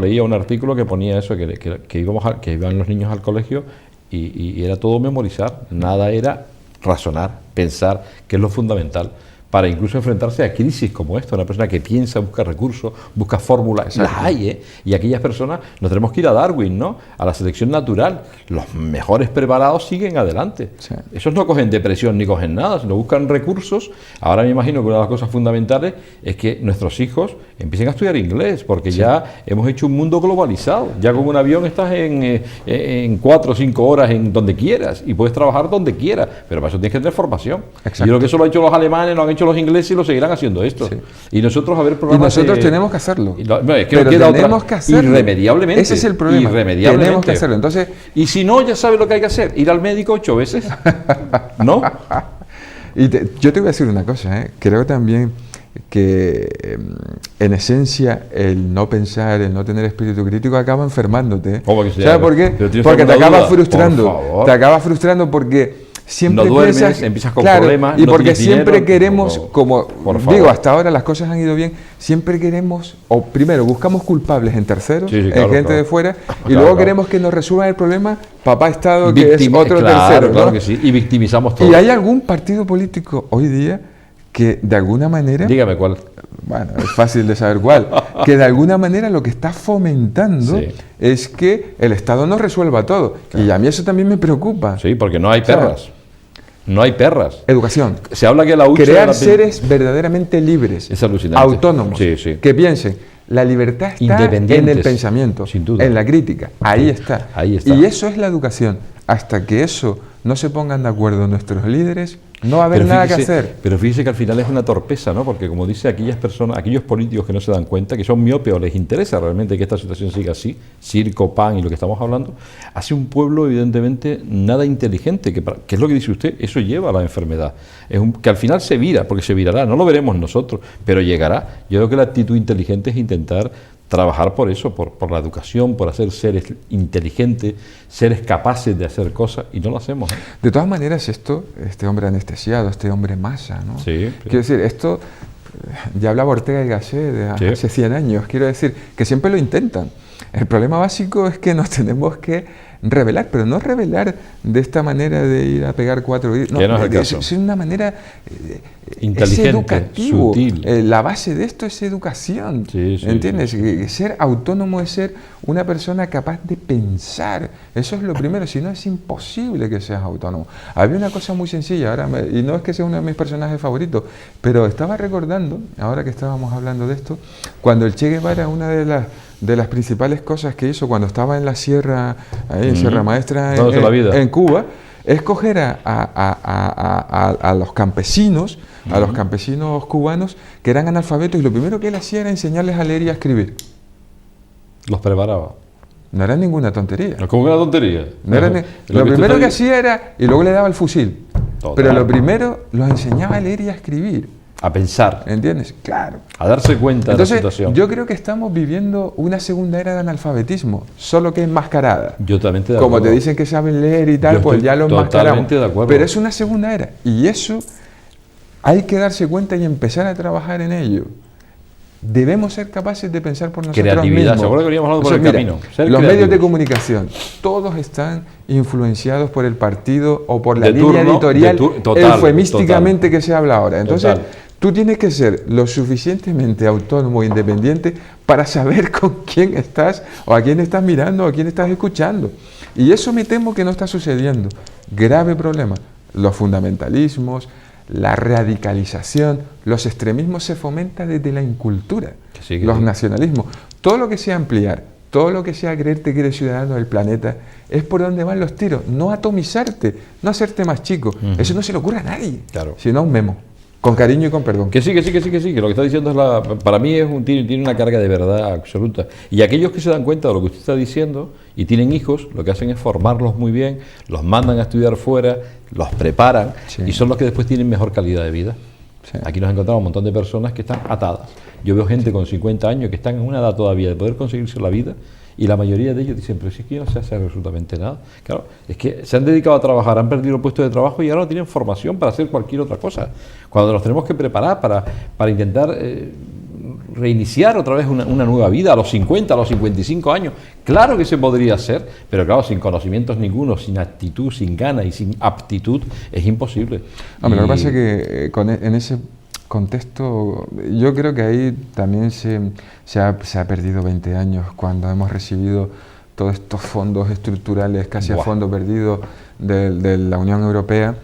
leía un artículo que ponía eso, que iban los niños al colegio y era todo memorizar, nada era razonar, pensar, que es lo fundamental, para incluso enfrentarse a crisis como esta. Una persona que piensa, busca recursos, busca fórmulas, las hay, y aquellas personas, nos tenemos que ir a Darwin, ¿no? A la selección natural. Los mejores preparados siguen adelante. Sí. Esos no cogen depresión ni cogen nada, sino buscan recursos. Ahora me imagino que una de las cosas fundamentales es que nuestros hijos empiecen a estudiar inglés, porque ya hemos hecho un mundo globalizado. Ya con un avión estás en 4 o 5 horas en donde quieras y puedes trabajar donde quieras, pero para eso tienes que tener formación. Exacto. Yo creo que eso lo han hecho los alemanes, lo han hecho los ingleses y lo seguirán haciendo esto. Sí. Y nosotros tenemos que hacerlo. Pero tenemos que hacerlo. Irremediablemente. Ese es el problema. Irremediablemente. Tenemos que hacerlo. Entonces, y si no, ya sabes lo que hay que hacer, ir al médico 8 veces. ¿No? yo te voy a decir una cosa, creo también que en esencia el no pensar, el no tener espíritu crítico acaba enfermándote. ¿Sabes por qué? Porque te acaba frustrando. Te acaba frustrando porque siempre no duermes, piensas, empiezas con claro, problemas, y no porque tienes siempre dinero, queremos, como favor. digo, hasta ahora las cosas han ido bien, siempre queremos, o primero buscamos culpables en terceros, Sí, claro, en gente claro. de fuera, y Claro, luego queremos que nos resuelvan el problema papá Estado, que es otro claro, tercero, ¿no? Claro que sí, y victimizamos todo. ¿Y hay algún partido político hoy día que de alguna manera, Dígame cuál. bueno, es fácil de saber cuál, que de alguna manera lo que está fomentando Sí. es que el Estado no resuelva todo? Claro. Y a mí eso también me preocupa. Sí, porque no hay perras. No hay perras. Educación. Se habla que la hucha crear seres verdaderamente libres, es alucinante. autónomos, Sí, sí. que piensen. La libertad está Independientes, en el pensamiento, sin duda. en la crítica. Ahí está. Ahí está. Y eso es la educación. Hasta que eso no se pongan de acuerdo nuestros líderes, no va a haber nada que hacer. Pero fíjese que al final es una torpeza, ¿no? Porque como dice aquellas personas, aquellos políticos que no se dan cuenta, que son miopes o les interesa realmente que esta situación siga así, circo, pan y lo que estamos hablando, hace un pueblo evidentemente nada inteligente, que es lo que dice usted, eso lleva a la enfermedad. Que al final se vira, porque se virará, no lo veremos nosotros, pero llegará. Yo creo que la actitud inteligente es intentar trabajar por eso, por la educación, por hacer seres inteligentes, seres capaces de hacer cosas, y no lo hacemos. De todas maneras, este hombre anestesiado, este hombre masa, ¿no? Sí. Quiero decir, esto ya hablaba Ortega y Gasset de hace 100 años, quiero decir, que siempre lo intentan. El problema básico es que nos tenemos que revelar, pero no revelar de esta manera de ir a pegar 4 gritos. Que no es el caso. Es una manera inteligente, es educativo. sutil. La base de esto es educación. Sí, sí, ¿Entiendes? sí. Que ser autónomo es ser una persona capaz de pensar. Eso es lo primero, si no es imposible que seas autónomo. Había una cosa muy sencilla, y no es que sea uno de mis personajes favoritos, pero estaba recordando, ahora que estábamos hablando de esto, cuando el Che Guevara, una de las principales cosas que hizo cuando estaba en la sierra, ahí en Sierra Maestra, en Cuba, es coger a los campesinos, a los campesinos cubanos que eran analfabetos, y lo primero que él hacía era enseñarles a leer y a escribir. Los preparaba. No era ninguna tontería. ¿Cómo una tontería? Lo primero que hacía era, y luego le daba el fusil. Total. Pero lo primero, los enseñaba a leer y a escribir. A pensar. ¿Entiendes? Claro. A darse cuenta de la situación. Yo creo que estamos viviendo una segunda era de analfabetismo, solo que enmascarada. Yo también te Como te dicen que saben leer y tal, pues ya lo enmascaramos. De acuerdo. Pero es una segunda era. Y eso hay que darse cuenta y empezar a trabajar en ello. Debemos ser capaces de pensar por nosotros Creatividad. mismos. ¿Se acuerda que veníamos hablando por el camino? Los medios de comunicación, todos están influenciados por el partido o por la línea editorial eufemísticamente que se habla ahora. Entonces, tú tienes que ser lo suficientemente autónomo e independiente para saber con quién estás, o a quién estás mirando, o a quién estás escuchando. Y eso me temo que no está sucediendo. Grave problema. Los fundamentalismos, la radicalización, los extremismos se fomenta desde la incultura, los nacionalismos. Todo lo que sea ampliar, todo lo que sea creerte que eres ciudadano del planeta, es por donde van los tiros. No atomizarte, no hacerte más chico. Eso no se le ocurre a nadie, sino a un memo. Con cariño y con perdón. Que sí, que lo que está diciendo es para mí tiene una carga de verdad absoluta. Y aquellos que se dan cuenta de lo que usted está diciendo y tienen hijos, lo que hacen es formarlos muy bien, los mandan a estudiar fuera, los preparan y son los que después tienen mejor calidad de vida. Sí. Aquí nos encontramos un montón de personas que están atadas. Yo veo gente con 50 años que están en una edad todavía de poder conseguirse la vida, y la mayoría de ellos dicen, pero si es que no se hace absolutamente nada. Claro, es que se han dedicado a trabajar, han perdido el puesto de trabajo y ahora no tienen formación para hacer cualquier otra cosa. Cuando nos tenemos que preparar para intentar reiniciar otra vez una nueva vida a los 50, a los 55 años, claro que se podría hacer, pero claro, sin conocimientos ninguno, sin actitud, sin ganas y sin aptitud, es imposible. Lo que pasa es que en ese contexto, yo creo que ahí también se ha perdido 20 años cuando hemos recibido todos estos fondos estructurales casi a fondo perdido de la Unión Europea.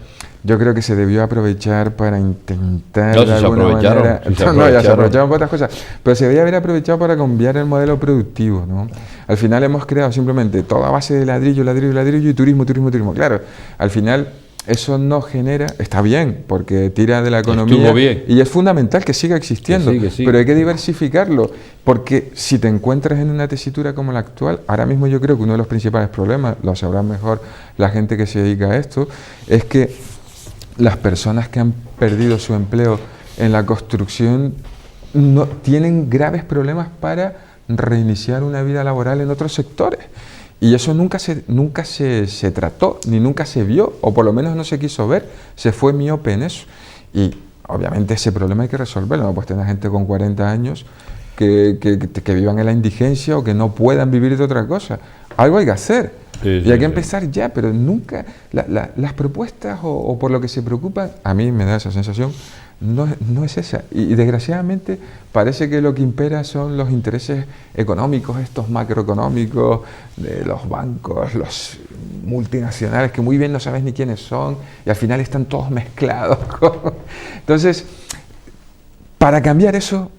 Yo creo que se debió aprovechar para intentar de alguna manera... ya se aprovecharon para otras cosas, pero se debería haber aprovechado para cambiar el modelo productivo, ¿no? Al final hemos creado simplemente toda a base de ladrillo, ladrillo, ladrillo y turismo, turismo, turismo. Claro, al final eso no genera... Está bien, porque tira de la economía y es fundamental que siga existiendo, pero hay que diversificarlo, porque si te encuentras en una tesitura como la actual, ahora mismo yo creo que uno de los principales problemas, lo sabrá mejor la gente que se dedica a esto, es que las personas que han perdido su empleo en la construcción no tienen graves problemas para reiniciar una vida laboral en otros sectores. Y eso nunca se trató, ni nunca se vio, o por lo menos no se quiso ver, se fue miope en eso. Y obviamente ese problema hay que resolverlo, no puedes tener gente con 40 años que vivan en la indigencia o que no puedan vivir de otra cosa. Algo hay que hacer. Y hay que empezar ya, pero nunca las propuestas o por lo que se preocupan, a mí me da esa sensación, no es esa. Y desgraciadamente parece que lo que impera son los intereses económicos, estos macroeconómicos de los bancos, los multinacionales, que muy bien no sabes ni quiénes son, y al final están todos mezclados. Entonces, para cambiar eso,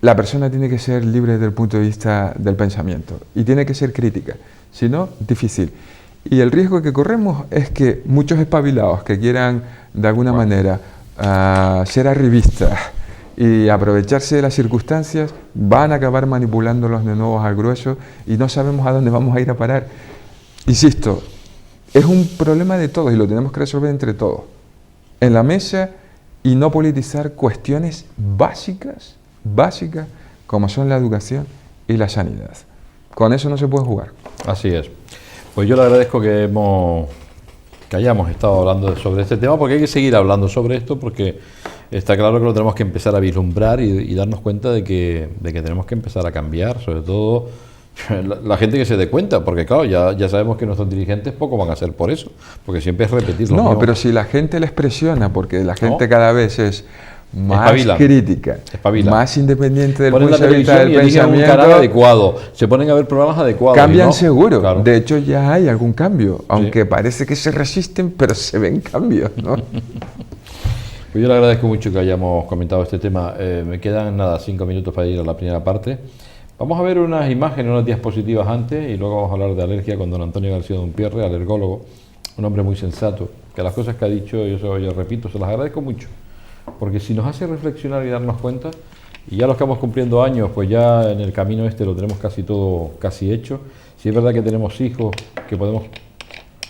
la persona tiene que ser libre desde el punto de vista del pensamiento y tiene que ser crítica. Si no, difícil. Y el riesgo que corremos es que muchos espabilados que quieran de alguna manera ser arribistas y aprovecharse de las circunstancias van a acabar manipulándolos de nuevo al grueso y no sabemos a dónde vamos a ir a parar. Insisto, es un problema de todos y lo tenemos que resolver entre todos. En la mesa y no politizar cuestiones básicas como son la educación y la sanidad. Con eso no se puede jugar. Así es. Pues yo le agradezco que hayamos estado hablando sobre este tema, porque hay que seguir hablando sobre esto, porque está claro que lo tenemos que empezar a vislumbrar y darnos cuenta de que tenemos que empezar a cambiar, sobre todo la gente que se dé cuenta, porque claro, ya sabemos que nuestros dirigentes poco van a hacer por eso, porque siempre es repetir lo mismo. No, pero si la gente les presiona, porque la gente cada vez es más crítica, más independiente del punto de vista del pensamiento, un canal adecuado, se ponen a ver programas adecuados. Cambian seguro, claro. De hecho ya hay algún cambio, aunque parece que se resisten, pero se ven cambios, ¿no? Pues yo le agradezco mucho que hayamos comentado este tema. Me quedan 5 minutos para ir a la primera parte. Vamos a ver unas imágenes, unas diapositivas antes, y luego vamos a hablar de alergia con don Antonio García Dumpierre, alergólogo, un hombre muy sensato, que las cosas que ha dicho, yo repito, se las agradezco mucho, porque si nos hace reflexionar y darnos cuenta, y ya los que vamos cumpliendo años, pues ya en el camino este lo tenemos casi hecho. Si es verdad que tenemos hijos, que podemos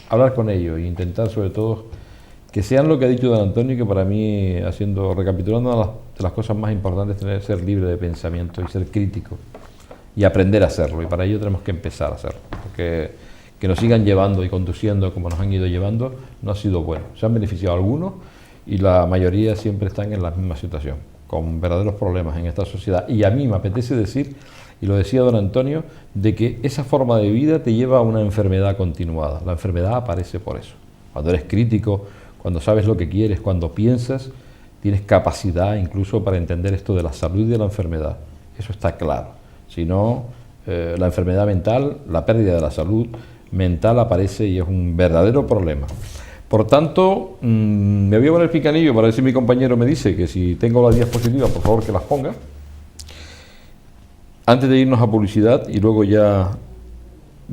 hablar con ellos e intentar sobre todo que sean lo que ha dicho don Antonio, que para mí, recapitulando una de las cosas más importantes, es ser libre de pensamiento y ser crítico y aprender a hacerlo, y para ello tenemos que empezar a hacerlo, porque que nos sigan llevando y conduciendo como nos han ido llevando no ha sido bueno. Se han beneficiado algunos y la mayoría siempre están en la misma situación, con verdaderos problemas en esta sociedad. Y a mí me apetece decir, y lo decía don Antonio, de que esa forma de vida te lleva a una enfermedad continuada. La enfermedad aparece por eso. Cuando eres crítico, cuando sabes lo que quieres, cuando piensas, tienes capacidad incluso para entender esto de la salud y de la enfermedad. Eso está claro. Si no, la enfermedad mental, la pérdida de la salud mental aparece y es un verdadero problema. Por tanto, me voy a poner el picanillo para ver si mi compañero me dice que si tengo las diapositivas, por favor que las ponga. Antes de irnos a publicidad, y luego ya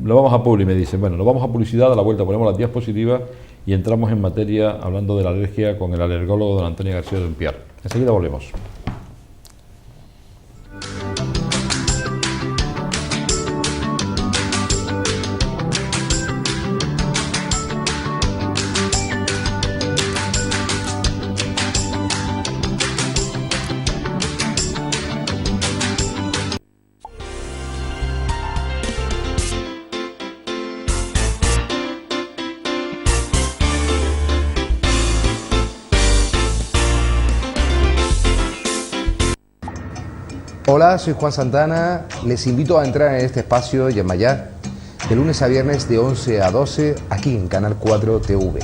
lo vamos a publi, me dicen, bueno, nos vamos a publicidad, a la vuelta ponemos las diapositivas y entramos en materia hablando de la alergia con el alergólogo don Antonio García Dumpierre. Enseguida volvemos. Hola, soy Juan Santana. Les invito a entrar en este espacio Yemayá de lunes a viernes de 11 a 12 aquí en Canal 4 TV.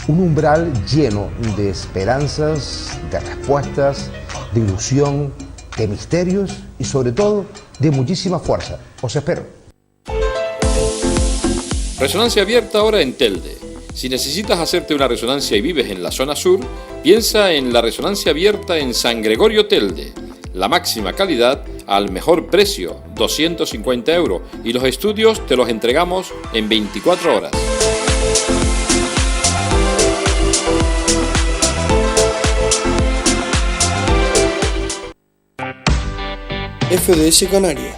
Un umbral lleno de esperanzas, de respuestas, de ilusión, de misterios y sobre todo de muchísima fuerza. Os espero. Resonancia abierta ahora en Telde. Si necesitas hacerte una resonancia y vives en la zona sur, piensa en la resonancia abierta en San Gregorio Telde. La máxima calidad al mejor precio, 250 €, y los estudios te los entregamos en 24 horas. FDS Canarias.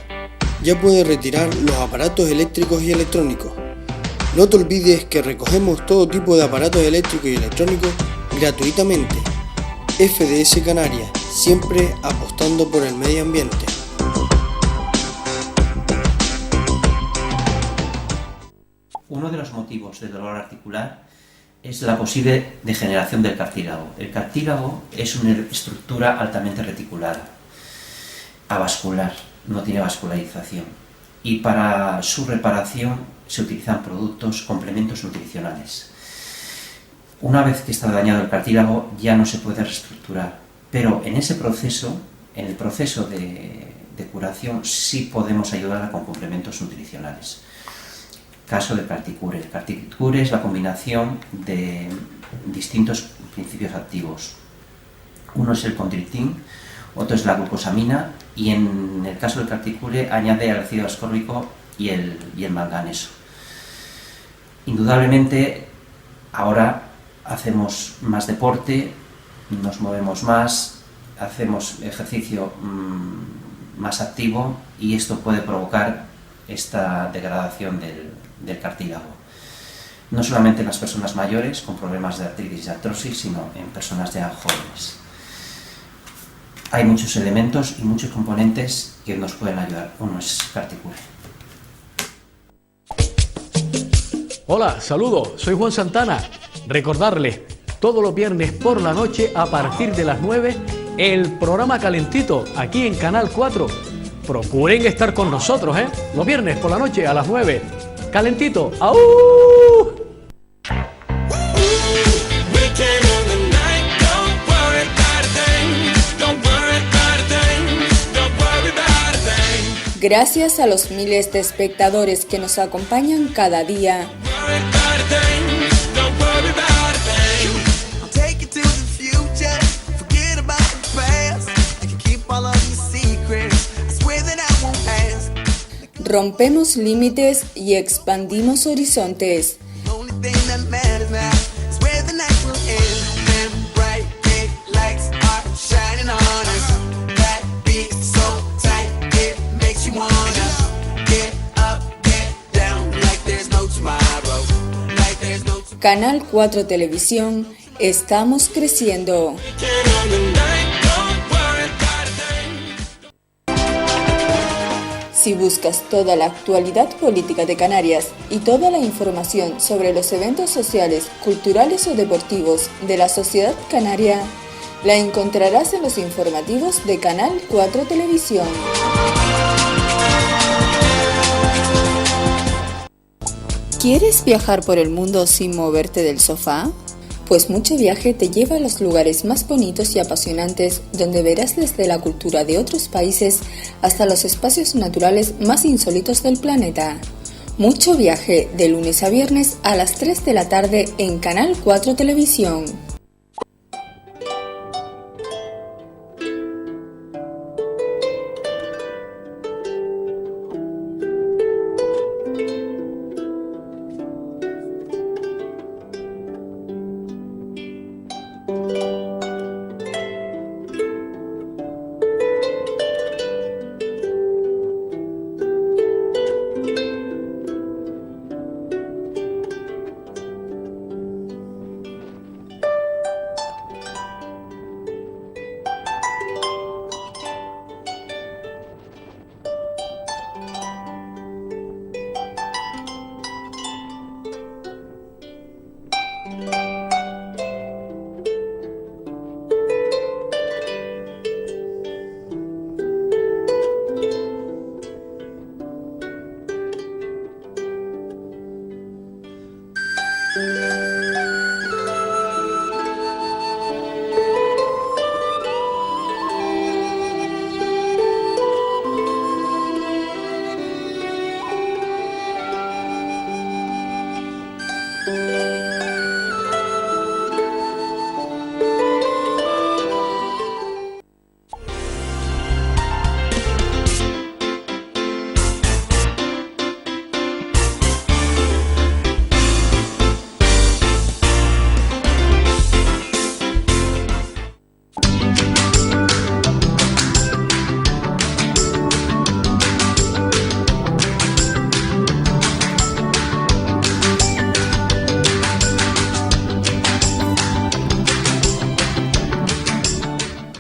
Ya puedes retirar los aparatos eléctricos y electrónicos. No te olvides que recogemos todo tipo de aparatos eléctricos y electrónicos gratuitamente. FDS Canarias, siempre apostando por el medio ambiente. Uno de los motivos del dolor articular es la posible degeneración del cartílago. El cartílago es una estructura altamente reticulada, avascular, no tiene vascularización, y para su reparación se utilizan productos, complementos nutricionales. Una vez que está dañado el cartílago ya no se puede reestructurar, pero en ese proceso, en el proceso de curación, sí podemos ayudar con complementos nutricionales. Caso del Carticure. El Carticure es la combinación de distintos principios activos. Uno es el condritin, otro es la glucosamina, y en el caso del Carticure añade el ácido ascórbico y el manganeso. Indudablemente ahora hacemos más deporte, nos movemos más, hacemos ejercicio más activo, y esto puede provocar esta degradación del cartílago. No solamente en las personas mayores con problemas de artritis y artrosis, sino en personas ya jóvenes. Hay muchos elementos y muchos componentes que nos pueden ayudar. Uno es Carticure. Hola, saludos, soy Juan Santana. Recordarles, todos los viernes por la noche a partir de las 9, el programa Calentito, aquí en Canal 4, procuren estar con nosotros, los viernes por la noche a las 9. Calentito. ¡Au! Gracias a los miles de espectadores que nos acompañan cada día. Rompemos límites y expandimos horizontes. Canal 4 Televisión, estamos creciendo. Si buscas toda la actualidad política de Canarias y toda la información sobre los eventos sociales, culturales o deportivos de la sociedad canaria, la encontrarás en los informativos de Canal 4 Televisión. ¿Quieres viajar por el mundo sin moverte del sofá? Pues Mucho Viaje te lleva a los lugares más bonitos y apasionantes, donde verás desde la cultura de otros países hasta los espacios naturales más insólitos del planeta. Mucho Viaje, de lunes a viernes a las 3 de la tarde en Canal 4 Televisión.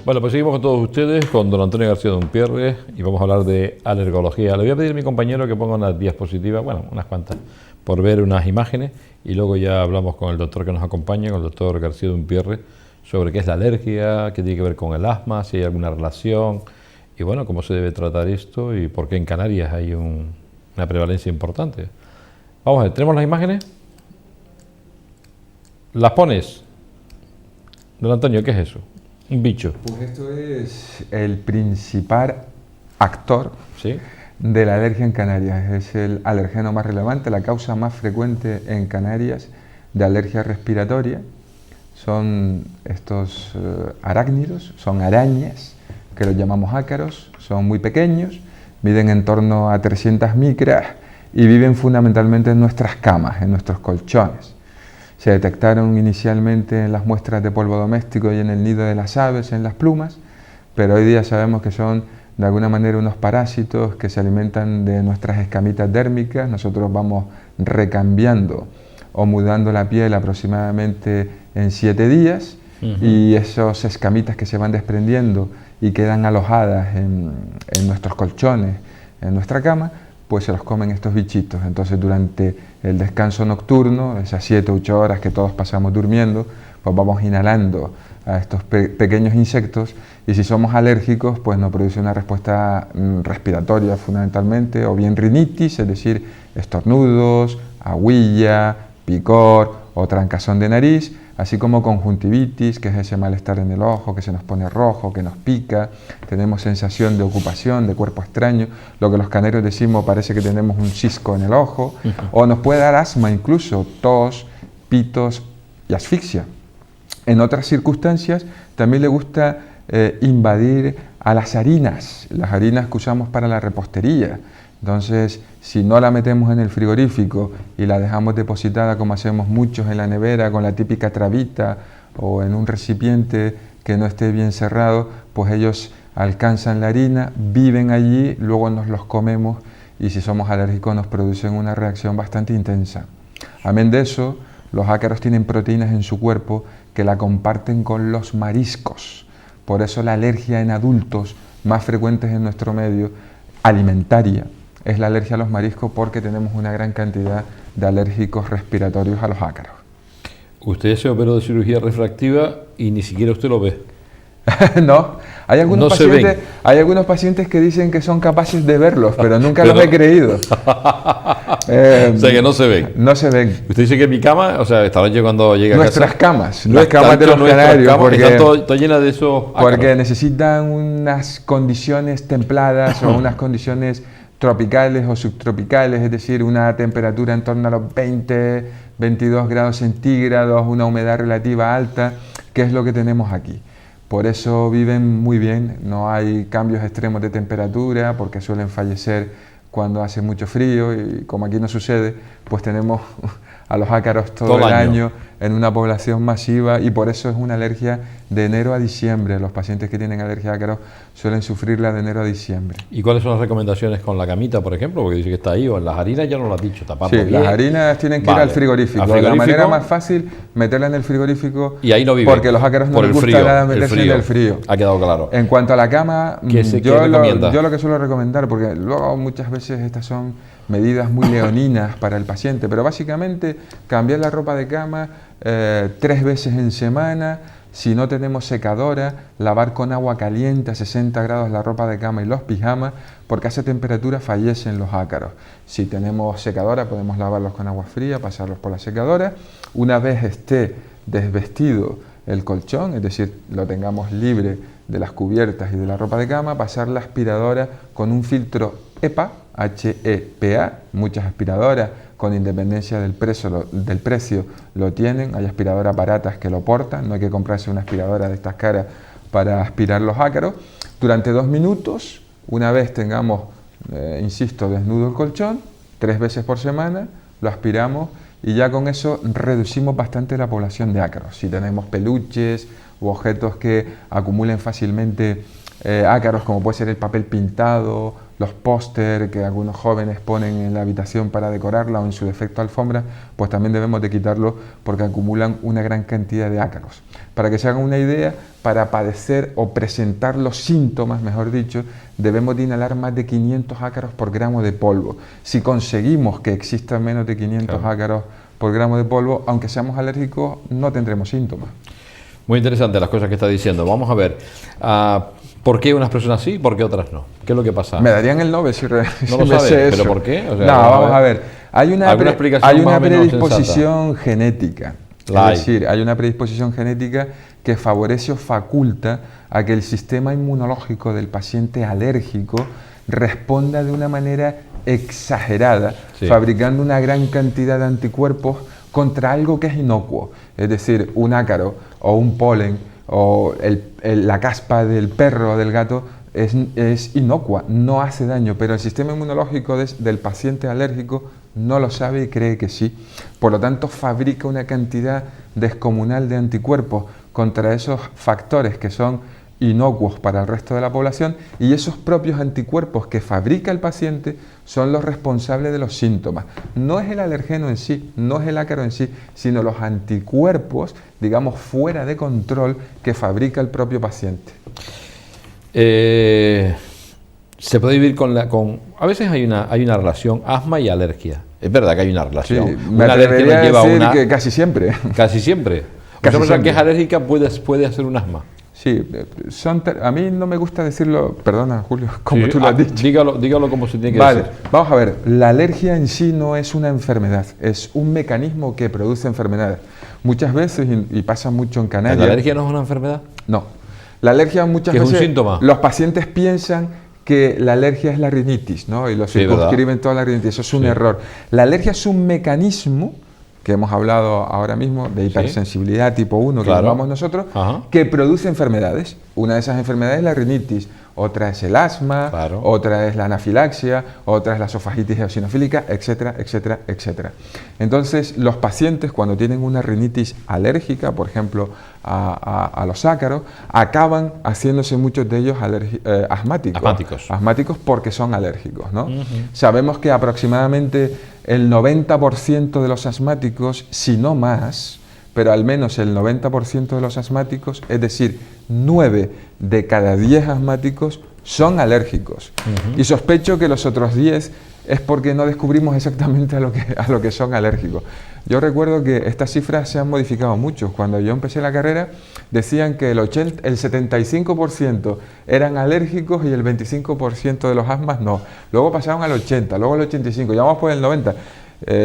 Bueno, pues seguimos con todos ustedes, con don Antonio García Dompierre, y vamos a hablar de alergología. Le voy a pedir a mi compañero que ponga unas diapositivas, bueno, unas cuantas, por ver unas imágenes, y luego ya hablamos con el doctor que nos acompaña, con el doctor García Dompierre, sobre qué es la alergia, qué tiene que ver con el asma, si hay alguna relación, y bueno, cómo se debe tratar esto y por qué en Canarias hay una prevalencia importante. Vamos a ver, ¿tenemos las imágenes? ¿Las pones? Don Antonio, ¿qué es eso? Un bicho. Pues esto es el principal actor, ¿sí?, de la alergia en Canarias. Es el alergeno más relevante, la causa más frecuente en Canarias de alergia respiratoria. Son estos arácnidos, son arañas, que los llamamos ácaros, son muy pequeños, miden en torno a 300 micras y viven fundamentalmente en nuestras camas, en nuestros colchones. Se detectaron inicialmente en las muestras de polvo doméstico y en el nido de las aves, en las plumas, pero hoy día sabemos que son de alguna manera unos parásitos que se alimentan de nuestras escamitas dérmicas. Nosotros vamos recambiando o mudando la piel aproximadamente en 7 días, y esos escamitas que se van desprendiendo y quedan alojadas en nuestros colchones, en nuestra cama, pues se los comen estos bichitos. Entonces durante el descanso nocturno, esas 7 u 8 horas que todos pasamos durmiendo, pues vamos inhalando a estos pequeños insectos, y si somos alérgicos, pues nos produce una respuesta respiratoria fundamentalmente, o bien rinitis, es decir, estornudos, aguilla, picor o trancazón de nariz, así como conjuntivitis, que es ese malestar en el ojo, que se nos pone rojo, que nos pica, tenemos sensación de ocupación, de cuerpo extraño, lo que los canarios decimos, parece que tenemos un cisco en el ojo, o nos puede dar asma incluso, tos, pitos y asfixia. En otras circunstancias también le gusta invadir a las harinas que usamos para la repostería. Entonces, si no la metemos en el frigorífico y la dejamos depositada, como hacemos muchos en la nevera, con la típica trabita o en un recipiente que no esté bien cerrado, pues ellos alcanzan la harina, viven allí, luego nos los comemos y si somos alérgicos nos producen una reacción bastante intensa. Amén de eso, los ácaros tienen proteínas en su cuerpo que la comparten con los mariscos. Por eso la alergia en adultos más frecuentes en nuestro medio, alimentaria, es la alergia a los mariscos, porque tenemos una gran cantidad de alérgicos respiratorios a los ácaros. Usted se operó de cirugía refractiva y ni siquiera usted lo ve. No, hay algunos pacientes que dicen que son capaces de verlos, pero nunca los he creído. O sea que no se ven. No se ven. Usted dice que mi cama, o sea, esta noche cuando llega a nuestras casa, camas, las camas de los canarios, están todas llenas de esos ácaros. Porque necesitan unas condiciones templadas o unas condiciones tropicales o subtropicales, es decir, una temperatura en torno a los 20, 22 grados centígrados, una humedad relativa alta, que es lo que tenemos aquí. Por eso viven muy bien, no hay cambios extremos de temperatura, porque suelen fallecer cuando hace mucho frío, y como aquí no sucede, pues tenemos a los ácaros todo el año en una población masiva, y por eso es una alergia de enero a diciembre. Los pacientes que tienen alergia a ácaros suelen sufrirla de enero a diciembre. ¿Y cuáles son las recomendaciones con la camita, por ejemplo? Porque dice que está ahí, o en las harinas ya no lo has dicho, taparlo bien. Las harinas tienen que ir al frigorífico. La manera más fácil, meterla en el frigorífico, y ahí no vive, porque los ácaros no les gusta nada meterse en el frío. Ha quedado claro. En cuanto a la cama, yo lo que suelo recomendar, porque luego muchas veces estas son medidas muy leoninas para el paciente, pero básicamente cambiar la ropa de cama 3 veces en semana. Si no tenemos secadora, lavar con agua caliente a 60 grados la ropa de cama y los pijamas, porque a esa temperatura fallecen los ácaros. Si tenemos secadora, podemos lavarlos con agua fría, pasarlos por la secadora. Una vez esté desvestido el colchón, es decir, lo tengamos libre de las cubiertas y de la ropa de cama, pasar la aspiradora con un filtro HEPA, H-E-P-A, muchas aspiradoras con independencia del precio lo tienen, hay aspiradoras baratas que lo portan, no hay que comprarse una aspiradora de estas caras para aspirar los ácaros. Durante 2 minutos, una vez tengamos, insisto, desnudo el colchón, 3 veces por semana, lo aspiramos y ya con eso reducimos bastante la población de ácaros. Si tenemos peluches u objetos que acumulen fácilmente ácaros, como puede ser el papel pintado, los póster que algunos jóvenes ponen en la habitación para decorarla, o en su defecto alfombra, pues también debemos de quitarlo porque acumulan una gran cantidad de ácaros. Para que se hagan una idea, para padecer o presentar los síntomas, mejor dicho, debemos de inhalar más de 500 ácaros por gramo de polvo. Si conseguimos que existan menos de 500 ácaros por gramo de polvo, aunque seamos alérgicos, no tendremos síntomas. Muy interesante las cosas que está diciendo. Vamos a ver, ¿por qué unas personas sí y por qué otras no? ¿Qué es lo que pasa? Me darían el Nobel si no lo sabes, ¿pero por qué? O sea, no, vamos a ver. Hay una predisposición genética. Es decir, hay una predisposición genética que favorece o faculta a que el sistema inmunológico del paciente alérgico responda de una manera exagerada, fabricando una gran cantidad de anticuerpos contra algo que es inocuo, es decir, un ácaro o un polen o la caspa del perro o del gato es inocua, no hace daño, pero el sistema inmunológico del paciente alérgico no lo sabe y cree que sí. Por lo tanto, fabrica una cantidad descomunal de anticuerpos contra esos factores que son inocuos para el resto de la población, y esos propios anticuerpos que fabrica el paciente son los responsables de los síntomas. No es el alergeno en sí, no es el ácaro en sí, sino los anticuerpos, digamos, fuera de control que fabrica el propio paciente. Se puede vivir a veces hay una relación asma y alergia. Es verdad que hay una relación. Sí, me atrevería a decir que casi siempre. Casi siempre. Casi Una persona que siempre. es alérgica puede hacer un asma. Sí, a mí no me gusta decirlo, perdona Julio, como Sí, tú lo has dicho. Dígalo como se tiene que Vale, decir. vamos a ver, la alergia en sí no es una enfermedad, es un mecanismo que produce enfermedades. Muchas veces, y pasa mucho en Canarias... ¿La alergia no es una enfermedad? No, la alergia muchas ¿Que es un veces síntoma? los pacientes piensan que la alergia es la rinitis, ¿no? Y lo Sí, circunscriben toda la rinitis, eso es un Sí. error. La alergia es un mecanismo que hemos hablado ahora mismo de hipersensibilidad tipo 1 que Claro. llamamos nosotros, Ajá. que produce enfermedades. Una de esas enfermedades es la rinitis, otra es el asma, Claro. otra es la anafilaxia, otra es la esofagitis eosinofílica, etcétera, etcétera, etcétera. Entonces, los pacientes cuando tienen una rinitis alérgica, por ejemplo, a los ácaros, acaban haciéndose muchos de ellos asmáticos. Asmáticos porque son alérgicos, ¿no? Sabemos que aproximadamente el 90% de los asmáticos, si no más, pero al menos el 90% de los asmáticos, es decir, 9 de cada 10 asmáticos son alérgicos. Y sospecho que los otros 10 es porque no descubrimos exactamente a lo que son alérgicos. Yo recuerdo que estas cifras se han modificado mucho. Cuando yo empecé la carrera decían que el 75% eran alérgicos y el 25% de los asmas no. Luego pasaron al 80, luego al 85, ya vamos por el 90.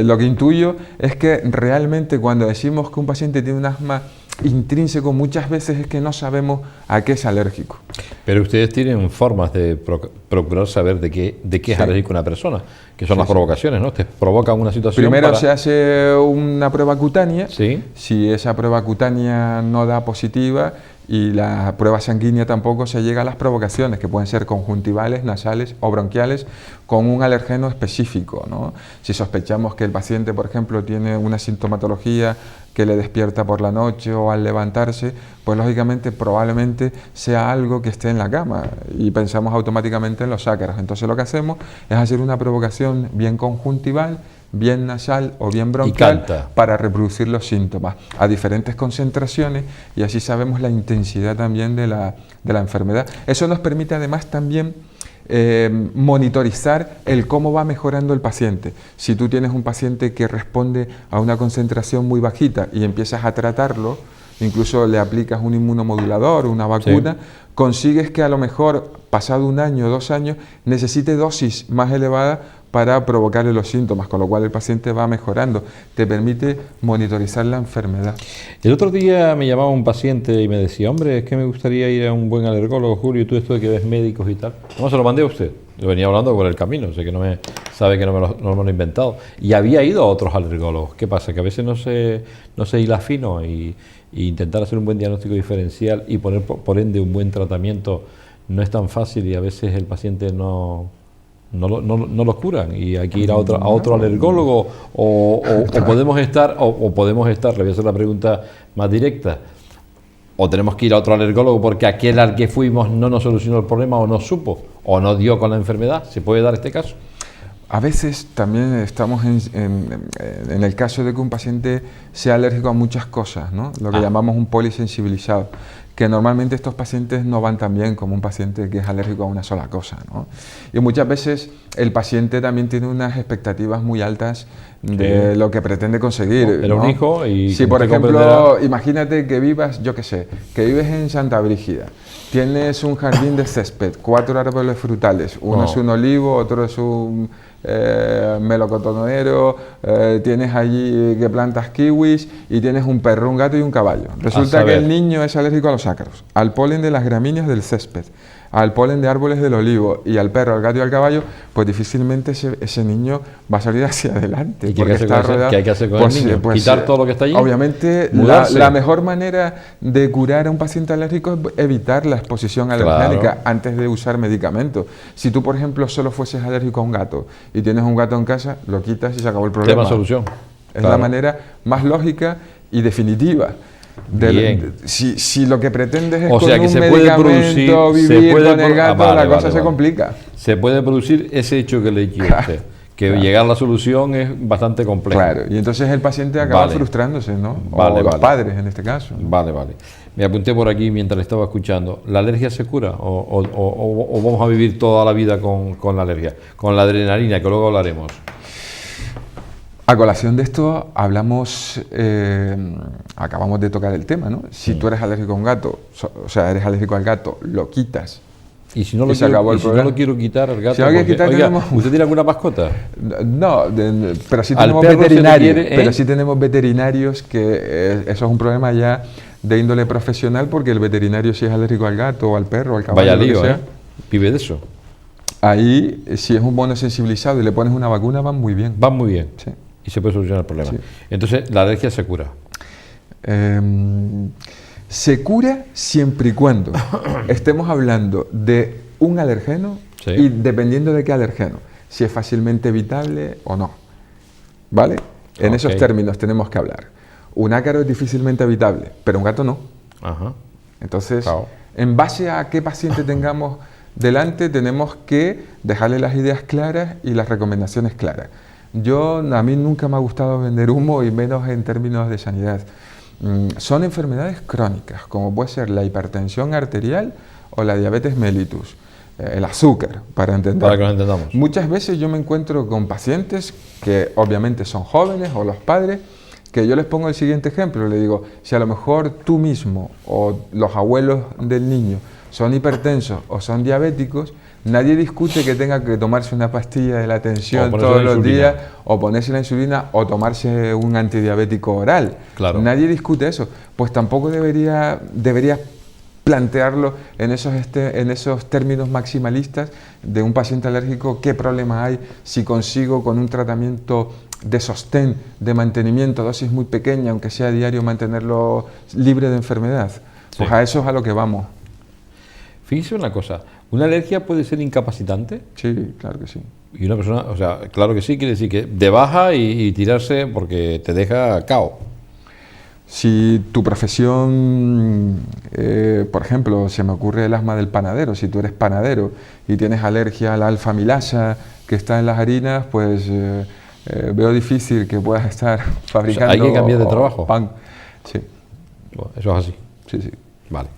Lo que intuyo es que realmente cuando decimos que un paciente tiene un asma intrínseco, muchas veces es que no sabemos a qué es alérgico. Pero ustedes tienen formas de procurar saber de qué es alérgico una persona, que son las provocaciones, ¿no? Te provocan una situación. Primero se hace una prueba cutánea. Sí. Si esa prueba cutánea no da positiva y la prueba sanguínea tampoco, se llega a las provocaciones, que pueden ser conjuntivales, nasales o bronquiales, con un alergeno específico, ¿no? Si sospechamos que el paciente, por ejemplo, tiene una sintomatología que le despierta por la noche o al levantarse, pues lógicamente probablemente sea algo que esté en la cama y pensamos automáticamente en los ácaros. Entonces lo que hacemos es hacer una provocación bien conjuntival, bien nasal o bien bronquial para reproducir los síntomas a diferentes concentraciones y así sabemos la intensidad también de la enfermedad. Eso nos permite además también monitorizar el cómo va mejorando el paciente. Si tú tienes un paciente que responde a una concentración muy bajita y empiezas a tratarlo, incluso le aplicas un inmunomodulador, una vacuna, consigues que a lo mejor pasado 1 año o 2 años necesite dosis más elevadas para provocarle los síntomas, con lo cual el paciente va mejorando. Te permite monitorizar la enfermedad. El otro día me llamaba un paciente y me decía, hombre, es que me gustaría ir a un buen alergólogo, Julio, tú esto de que ves médicos y tal. ¿Cómo se lo mandé a usted? Lo venía hablando por el camino, sé que no me lo he inventado. Y había ido a otros alergólogos. ¿Qué pasa? Que a veces no se hila fino y intentar hacer un buen diagnóstico diferencial y poner por ende un buen tratamiento no es tan fácil y a veces el paciente no lo curan y hay que ir a otro alergólogo o podemos estar, le voy a hacer la pregunta más directa, o tenemos que ir a otro alergólogo porque aquel al que fuimos no nos solucionó el problema o no supo o no dio con la enfermedad. ¿Se puede dar este caso? A veces también estamos en el caso de que un paciente sea alérgico a muchas cosas, ¿no? Lo que llamamos un polisensibilizado, que normalmente estos pacientes no van tan bien como un paciente que es alérgico a una sola cosa, ¿no? Y muchas veces el paciente también tiene unas expectativas muy altas de lo que pretende conseguir. Era ¿no? un hijo y... Si por ejemplo, imagínate que vivas, yo qué sé, que vives en Santa Brígida, tienes un jardín de césped, 4 árboles frutales, uno es un olivo, otro es un melocotonero, tienes allí que plantas kiwis y tienes un perro, un gato y un caballo. Resulta que el niño es alérgico a los ácaros, al polen de las gramíneas del césped, al polen de árboles del olivo y al perro, al gato y al caballo, pues difícilmente ese niño va a salir hacia adelante. ¿Y qué hay que hacer con el niño? Pues, ¿Quitar todo lo que está allí? Obviamente, la mejor manera de curar a un paciente alérgico es evitar la exposición alergénica antes de usar medicamentos. Si tú, por ejemplo, solo fueses alérgico a un gato y tienes un gato en casa, lo quitas y se acabó el problema. Tema solución. Es la manera más lógica y definitiva. Si lo que pretendes es con un medicamento vivir con el gato, la cosa se complica. Se puede producir ese hecho que le quiere usted, que llegar a la solución es bastante complejo. Claro, y entonces el paciente acaba frustrándose, ¿no? O los padres en este caso, ¿no? Vale. Me apunté por aquí mientras le estaba escuchando. ¿La alergia se cura o vamos a vivir toda la vida con la alergia? Con la adrenalina, que luego hablaremos. A colación de esto hablamos, acabamos de tocar el tema, ¿no? Si tú eres alérgico a un gato, o sea, eres alérgico al gato, lo quitas. Y si no lo, no lo quiero quitar al gato, si porque, quitar, oiga, ¿usted tiene alguna mascota? No, pero sí tenemos veterinarios. Pero sí tenemos veterinarios que eso es un problema ya de índole profesional, porque el veterinario, si es alérgico al gato o al perro o al caballo, vaya lío, vive de eso. Ahí, si es un mono sensibilizado y le pones una vacuna, van muy bien. Van muy bien. Sí. Y se puede solucionar el problema. Sí. Entonces, la alergia se cura. Se cura siempre y cuando estemos hablando de un alergeno, sí, y dependiendo de qué alergeno, si es fácilmente evitable o no. ¿Vale? En esos términos tenemos que hablar. Un ácaro es difícilmente evitable, pero un gato no. Ajá. Entonces, en base a qué paciente tengamos delante, tenemos que dejarle las ideas claras y las recomendaciones claras. A mí nunca me ha gustado vender humo, y menos en términos de sanidad. Son enfermedades crónicas, como puede ser la hipertensión arterial o la diabetes mellitus, el azúcar, para entender. Para que lo entendamos. Muchas veces yo me encuentro con pacientes que obviamente son jóvenes, o los padres, que yo les pongo el siguiente ejemplo, le digo, si a lo mejor tú mismo o los abuelos del niño son hipertensos o son diabéticos, nadie discute que tenga que tomarse una pastilla de la tensión todos los días, o ponerse la insulina, o tomarse un antidiabético oral. Claro. Nadie discute eso. Pues tampoco debería plantearlo en esos términos maximalistas de un paciente alérgico, qué problema hay si consigo con un tratamiento de sostén, de mantenimiento, dosis muy pequeña, aunque sea diario, mantenerlo libre de enfermedad. Pues a eso es a lo que vamos. Fíjese una cosa, ¿una alergia puede ser incapacitante? Sí, claro que sí. Y una persona, o sea, claro que sí, quiere decir que de baja y tirarse porque te deja cao. Si tu profesión, por ejemplo, se me ocurre el asma del panadero, si tú eres panadero y tienes alergia a la alfa-amilasa que está en las harinas, pues veo difícil que puedas estar fabricando, o sea, hay que cambiar de trabajo. Pan. Sí. Bueno, eso es así. Sí, sí. Vale.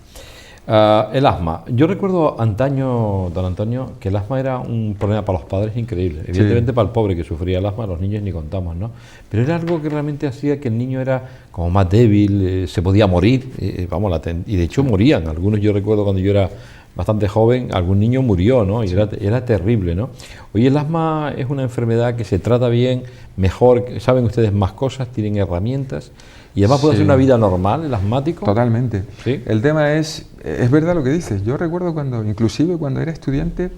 El asma. Yo recuerdo antaño, don Antonio, que el asma era un problema para los padres increíble. Evidentemente, sí, para el pobre que sufría el asma, los niños ni contamos, ¿no? Pero era algo que realmente hacía que el niño era como más débil, se podía morir, y de hecho morían. Algunos, yo recuerdo cuando yo era bastante joven, algún niño murió, ¿no? Y sí, era terrible, ¿no? Hoy el asma es una enfermedad que se trata bien, mejor, saben ustedes más cosas, tienen herramientas. Y además puede ser una vida normal, el asmático. Totalmente. ¿Sí? El tema es verdad lo que dices. Yo recuerdo inclusive cuando era estudiante,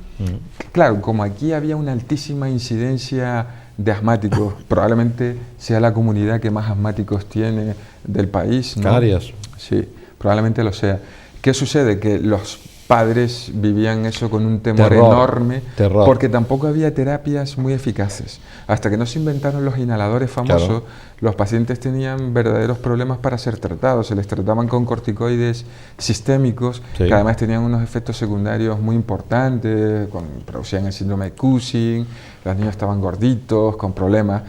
claro, como aquí había una altísima incidencia de asmáticos, probablemente sea la comunidad que más asmáticos tiene del país, ¿no? Canarias. Sí, probablemente lo sea. ¿Qué sucede? Que los padres vivían eso con un temor enorme, porque tampoco había terapias muy eficaces. Hasta que no se inventaron los inhaladores famosos, claro, los pacientes tenían verdaderos problemas para ser tratados. Se les trataban con corticoides sistémicos, sí, que además tenían unos efectos secundarios muy importantes, producían el síndrome de Cushing, los niños estaban gorditos, con problemas,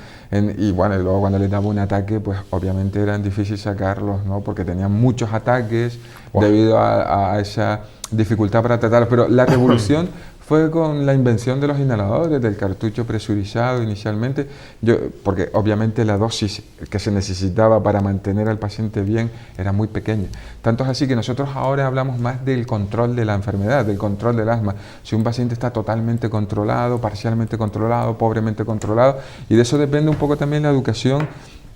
y bueno, y luego cuando les daba un ataque, pues obviamente eran difíciles sacarlos, ¿no? Porque tenían muchos ataques debido a esa dificultad para tratarlos. Pero la revolución fue con la invención de los inhaladores, del cartucho presurizado inicialmente, porque obviamente la dosis que se necesitaba para mantener al paciente bien era muy pequeña. Tanto es así que nosotros ahora hablamos más del control de la enfermedad, del control del asma. Si un paciente está totalmente controlado, parcialmente controlado, pobremente controlado, y de eso depende un poco también la educación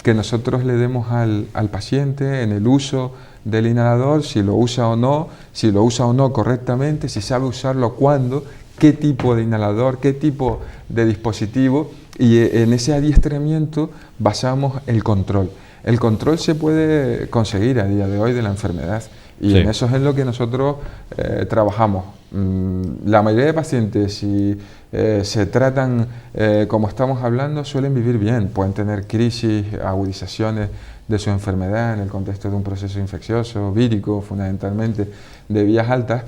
que nosotros le demos al paciente en el uso del inhalador, si lo usa o no correctamente, si sabe usarlo cuándo, qué tipo de inhalador, qué tipo de dispositivo, y en ese adiestramiento basamos el control. El control se puede conseguir a día de hoy de la enfermedad, y sí, en eso es en lo que nosotros trabajamos. La mayoría de pacientes, si se tratan como estamos hablando, suelen vivir bien, pueden tener crisis, agudizaciones de su enfermedad en el contexto de un proceso infeccioso, vírico, fundamentalmente de vías altas,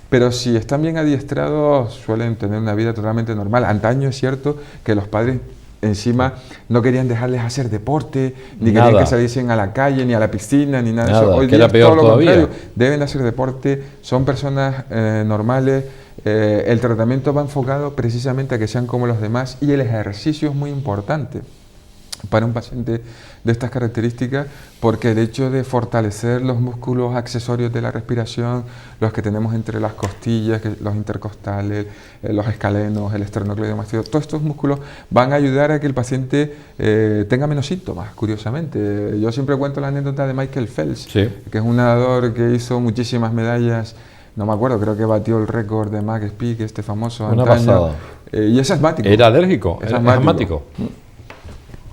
pero si están bien adiestrados suelen tener una vida totalmente normal. Antaño es cierto que los padres encima no querían dejarles hacer deporte, ni querían que saliesen a la calle, ni a la piscina, ni nada de eso. Hoy día es todo lo contrario, deben hacer deporte, son personas normales, el tratamiento va enfocado precisamente a que sean como los demás, y el ejercicio es muy importante. para un paciente de estas características, porque el hecho de fortalecer los músculos accesorios de la respiración, los que tenemos entre las costillas, los intercostales, los escalenos, el esternocleidomastoideo, todos estos músculos van a ayudar a que el paciente tenga menos síntomas, curiosamente. Yo siempre cuento la anécdota de Michael Phelps, Sí. que es un nadador que hizo muchísimas medallas. No me acuerdo, creo que batió el récord de Max Speed, este famoso Una antaño. pasada. Y es asmático. Era alérgico, Es era asmático. asmático.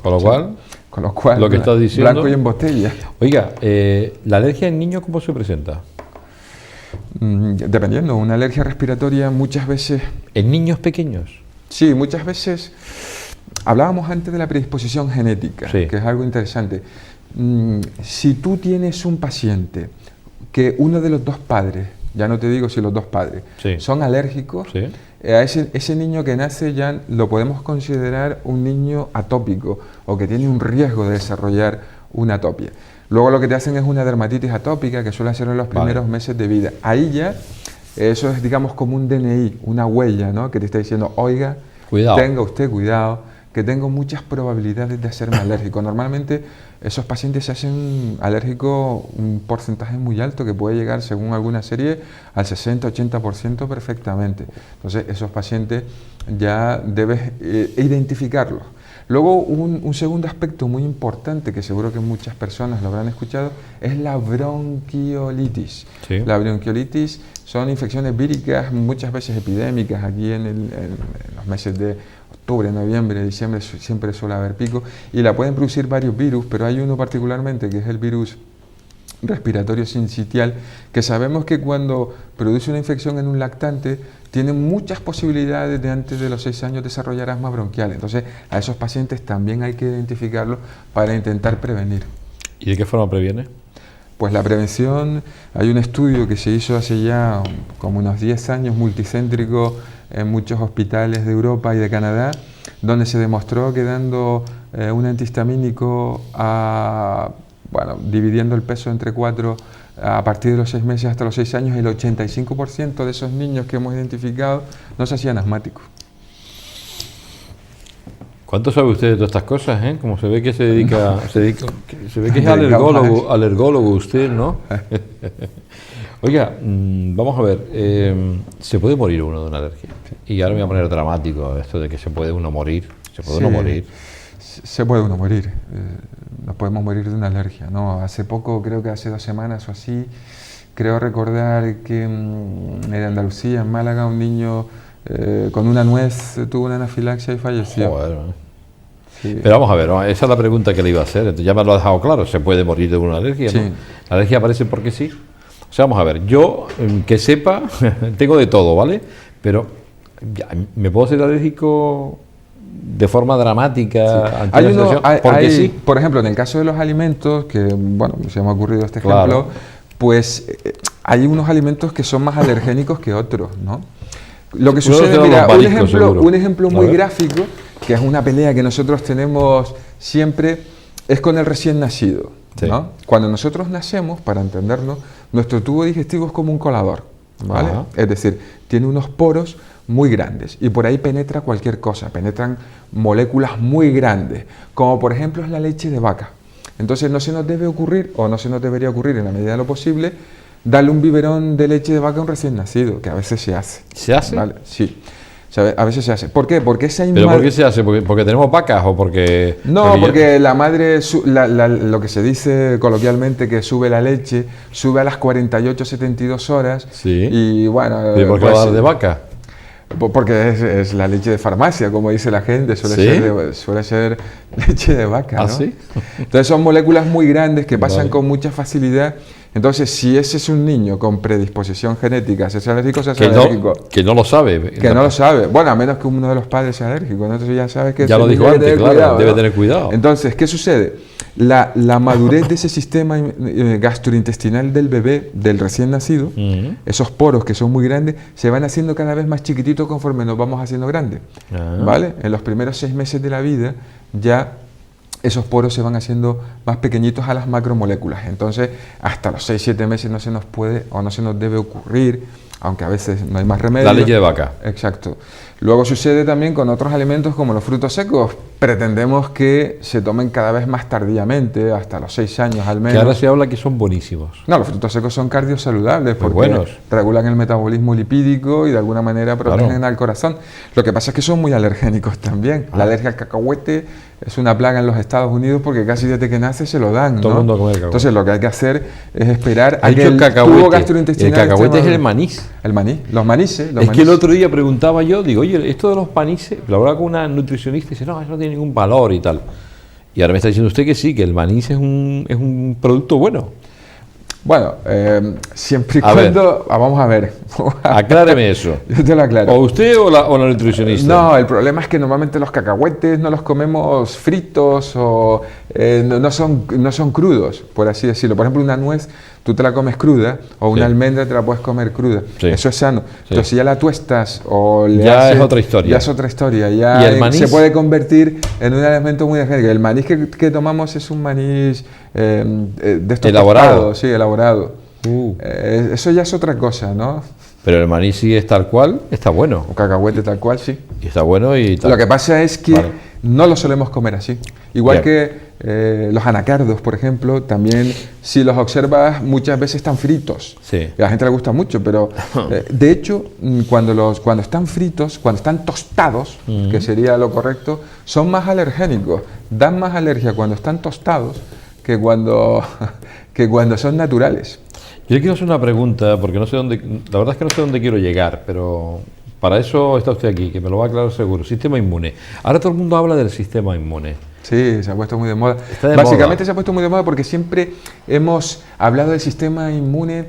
Con lo cual, Con lo cual, lo que estás diciendo... blanco y en botella. Oiga, ¿la alergia en niños cómo se presenta? Dependiendo, una alergia respiratoria muchas veces... ¿En niños pequeños? Sí, muchas veces... Hablábamos antes de la predisposición genética, Sí. que es algo interesante. Si tú tienes un paciente que uno de los dos padres, ya no te digo si los dos padres, Sí. son alérgicos, Sí. a ese niño que nace ya lo podemos considerar un niño atópico o que tiene un riesgo de desarrollar una atopia. Luego lo que te hacen es una dermatitis atópica que suele hacer en los primeros meses de vida. Ahí ya, eso es digamos como un DNI, una huella, ¿no? Que te está diciendo, oiga, Cuidado. tenga usted cuidado, que tengo muchas probabilidades de hacerme alérgico. Normalmente esos pacientes se hacen alérgicos un porcentaje muy alto que puede llegar, según alguna serie, al 60-80% perfectamente. Entonces esos pacientes ya debes identificarlos. Luego un segundo aspecto muy importante que seguro que muchas personas lo habrán escuchado es la bronquiolitis. Sí. La bronquiolitis son infecciones víricas muchas veces epidémicas. Aquí en los meses de octubre, noviembre, diciembre siempre suele haber pico y la pueden producir varios virus, pero hay uno particularmente que es el virus respiratorio sincitial, que sabemos que cuando produce una infección en un lactante tiene muchas posibilidades de antes de los 6 años desarrollar asma bronquial. Entonces a esos pacientes también hay que identificarlos para intentar prevenir. ¿Y de qué forma previene? Pues la prevención, hay un estudio que se hizo hace ya como unos 10 años, multicéntrico, en muchos hospitales de Europa y de Canadá, donde se demostró que dando un antihistamínico, dividiendo el peso entre 4, a partir de los 6 meses hasta los 6 años, el 85% de esos niños que hemos identificado no se hacían asmáticos. ¿Cuánto sabe usted de todas estas cosas, Como se ve que se ve que es alergólogo usted, ¿no? Oiga, vamos a ver, se puede morir uno de una alergia. Y ahora me voy a poner dramático esto de que se puede uno morir. ¿Se puede uno morir? Se puede uno morir. Nos podemos morir de una alergia, ¿no? Hace poco, creo que hace 2 semanas o así, creo recordar que en Andalucía, en Málaga, un niño con una nuez tuvo una anafilaxia y falleció. Joder, Sí. Pero vamos a ver, esa es la pregunta que le iba a hacer. Entonces ya me lo ha dejado claro, se puede morir de una alergia, ¿no? Sí. La alergia aparece porque sí. O sea, vamos a ver, yo que sepa, tengo de todo, ¿vale? Pero ¿me puedo ser alérgico de forma dramática ante Hay una uno, situación? Porque sí. Por ejemplo, en el caso de los alimentos, que bueno, se me ha ocurrido este ejemplo, Claro. pues hay unos alimentos que son más alergénicos que otros, ¿no? Lo que Uno sucede, será mira, los mariscos, seguro. un ejemplo A muy ver. gráfico, que es una pelea que nosotros tenemos siempre, es con el recién nacido, Sí. ¿no? Cuando nosotros nacemos, para entendernos, nuestro tubo digestivo es como un colador, ¿vale? Ajá. Es decir, tiene unos poros muy grandes y por ahí penetra cualquier cosa, penetran moléculas muy grandes, como por ejemplo es la leche de vaca. Entonces no se nos debe ocurrir, o no se nos debería ocurrir en la medida de lo posible, darle un biberón de leche de vaca a un recién nacido, que a veces se hace. ¿Se hace? ¿Vale? Sí, a veces se hace. ¿Por qué? Porque esa ¿Pero por qué se hace? ¿Porque tenemos vacas o porque...? No, porque la madre, lo que se dice coloquialmente que sube la leche, sube a las 48-72 horas. Sí. Y bueno... ¿Y por qué pues, va a dar de vaca? Porque es la leche de farmacia, como dice la gente, suele ser leche de vaca, ¿no? ¿Ah, sí? Entonces son moléculas muy grandes que pasan Vale. con mucha facilidad. Entonces, si ese es un niño con predisposición genética, se hace alérgico, se hace alérgico. Que no lo sabe. Que no lo sabe. Bueno, a menos que uno de los padres sea alérgico, ¿no? Entonces ya sabes que... Ya lo dijo antes, claro, debe tener cuidado. Entonces, ¿qué sucede? La madurez de ese sistema gastrointestinal del bebé, del recién nacido, esos poros que son muy grandes, se van haciendo cada vez más chiquititos conforme nos vamos haciendo grandes. ¿Vale? En los primeros 6 meses de la vida ya esos poros se van haciendo más pequeñitos a las macromoléculas. Entonces, hasta los 6-7 meses no se nos puede o no se nos debe ocurrir, aunque a veces no hay más remedio. La leche de vaca. Exacto. Luego sucede también con otros alimentos como los frutos secos. Pretendemos que se tomen cada vez más tardíamente, hasta los 6 años al menos. Que ahora se habla que son buenísimos. No, los frutos secos son cardiosaludables porque buenos. regulan el metabolismo lipídico y de alguna manera protegen al corazón. Lo que pasa es que son muy alergénicos también. La alergia al cacahuete es una plaga en los Estados Unidos porque casi desde que nace se lo dan, Todo el mundo come cacahuete. Entonces lo que hay que hacer es esperar Ha a que dicho el cacahuete. tubo gastrointestinal... El cacahuete es esté el maduro. manís. El maní, los manises. Es que el otro día preguntaba yo, digo, oye, esto de los manises, lo hablaba con una nutricionista y dice, no, eso no tiene ningún valor y tal. Y ahora me está diciendo usted que sí, que el manís es un producto bueno. Bueno, siempre y A ver. cuando... vamos a ver. Acláreme eso. Yo te lo aclaro. ¿O usted o la nutricionista? No, el problema es que normalmente los cacahuetes no los comemos fritos o no son crudos, por así decirlo. Por ejemplo, una nuez tú te la comes cruda o una Sí. almendra te la puedes comer cruda. Sí. Eso es sano. Sí. Pero si ya la tuestas o le Ya haces- es otra historia. Ya es otra historia. ¿Y Ya el manís? se puede convertir en un elemento muy energético. El manís que tomamos es un manís de estos Elaborado. tostados, sí, elaborado. Eso ya es otra cosa, ¿no? Pero el manís sí es tal cual, está bueno. O cacahuete tal cual, sí. Y está bueno y tal. Lo que pasa es que Vale. no lo solemos comer así. Igual Bien. que los anacardos, por ejemplo, también si los observas muchas veces están fritos. Sí. Y a la gente le gusta mucho, pero de hecho cuando están fritos, cuando están tostados, que sería lo correcto, son más alergénicos. Dan más alergia cuando están tostados que cuando son naturales. Yo le quiero hacer una pregunta, porque no sé dónde, la verdad es que no sé dónde quiero llegar, pero para eso está usted aquí, que me lo va a aclarar seguro. Sistema inmune. Ahora todo el mundo habla del sistema inmune. Sí, se ha puesto muy de moda. Está de Básicamente moda. se ha puesto muy de moda porque siempre hemos hablado del sistema inmune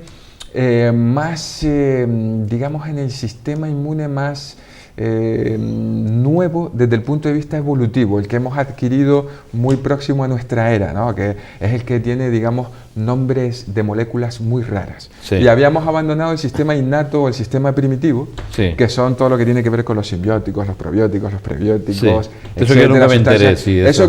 digamos, en el sistema inmune más nuevo desde el punto de vista evolutivo, el que hemos adquirido muy próximo a nuestra era, ¿no? Que es el que tiene, digamos, nombres de moléculas muy raras. Sí. Y habíamos abandonado el sistema innato o el sistema primitivo, Sí. que son todo lo que tiene que ver con los simbióticos, los probióticos, los prebióticos, Sí. Eso que etcétera, nunca me sustancias. enteré, sí, eso. Eso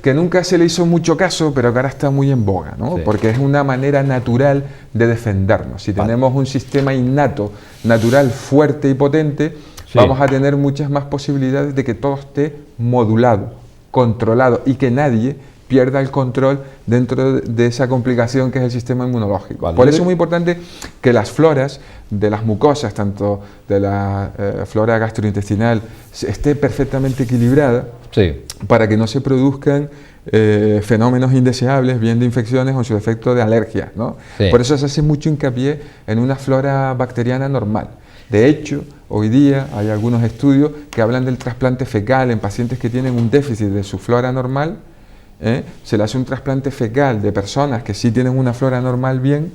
que nunca se le hizo mucho caso, pero que ahora está muy en boga, ¿no? Sí. Porque es una manera natural de defendernos. Si Vale. tenemos un sistema innato, natural, fuerte y potente, Sí. vamos a tener muchas más posibilidades de que todo esté modulado, controlado y que nadie pierda el control dentro de esa complicación que es el sistema inmunológico. Vale. Por eso es muy importante que las floras de las mucosas, tanto de la flora gastrointestinal, esté perfectamente equilibrada Sí. para que no se produzcan fenómenos indeseables, bien de infecciones o en su defecto de alergias, ¿no? Sí. Por eso se hace mucho hincapié en una flora bacteriana normal. De hecho, hoy día hay algunos estudios que hablan del trasplante fecal en pacientes que tienen un déficit de su flora normal. Se le hace un trasplante fecal de personas que sí tienen una flora normal bien.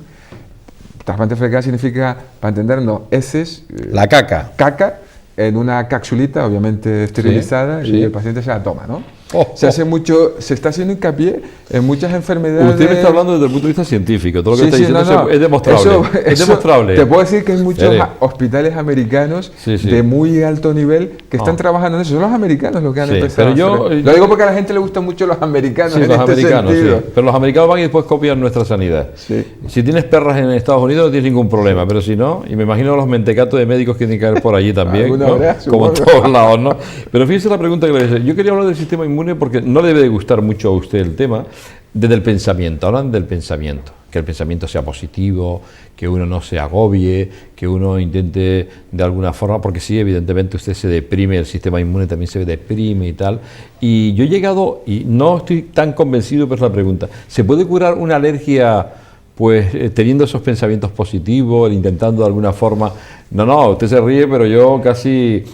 Trasplante fecal significa, para entendernos, heces, La caca. caca en una capsulita, obviamente esterilizada, Sí, y sí. el paciente se la toma, ¿no? Oh, Se hace mucho, se está haciendo hincapié en muchas enfermedades. Usted me está hablando desde el punto de vista científico, todo lo que está diciendo no, no. es demostrable. es Eso demostrable. Te puedo decir que hay muchos Eres. hospitales americanos Sí, sí. de muy alto nivel que están Ah. trabajando en eso. Son los americanos los que han Sí, empezado. pero yo- a hacer. Lo digo porque a la gente le gustan mucho los americanos Sí, en los este americanos, sentido. sí. Pero los americanos van y después copian nuestra sanidad. Sí. Si tienes perras en Estados Unidos no tienes ningún problema, pero si no, y me imagino los mentecatos de médicos que tienen que haber por allí también, Alguna ¿no? habrá, Como en supongo. todos lados, ¿no? Pero fíjese la pregunta que le hice. Yo quería hablar del sistema inmune porque no le debe de gustar mucho a usted el tema desde el pensamiento. Hablan del pensamiento, que el pensamiento sea positivo, que uno no se agobie, que uno intente de alguna forma, porque sí, evidentemente usted se deprime, el sistema inmune también se deprime y tal. Y yo he llegado, y no estoy tan convencido, pero es la pregunta, ¿se puede curar una alergia pues teniendo esos pensamientos positivos, intentando de alguna forma, no, usted se ríe, pero yo casi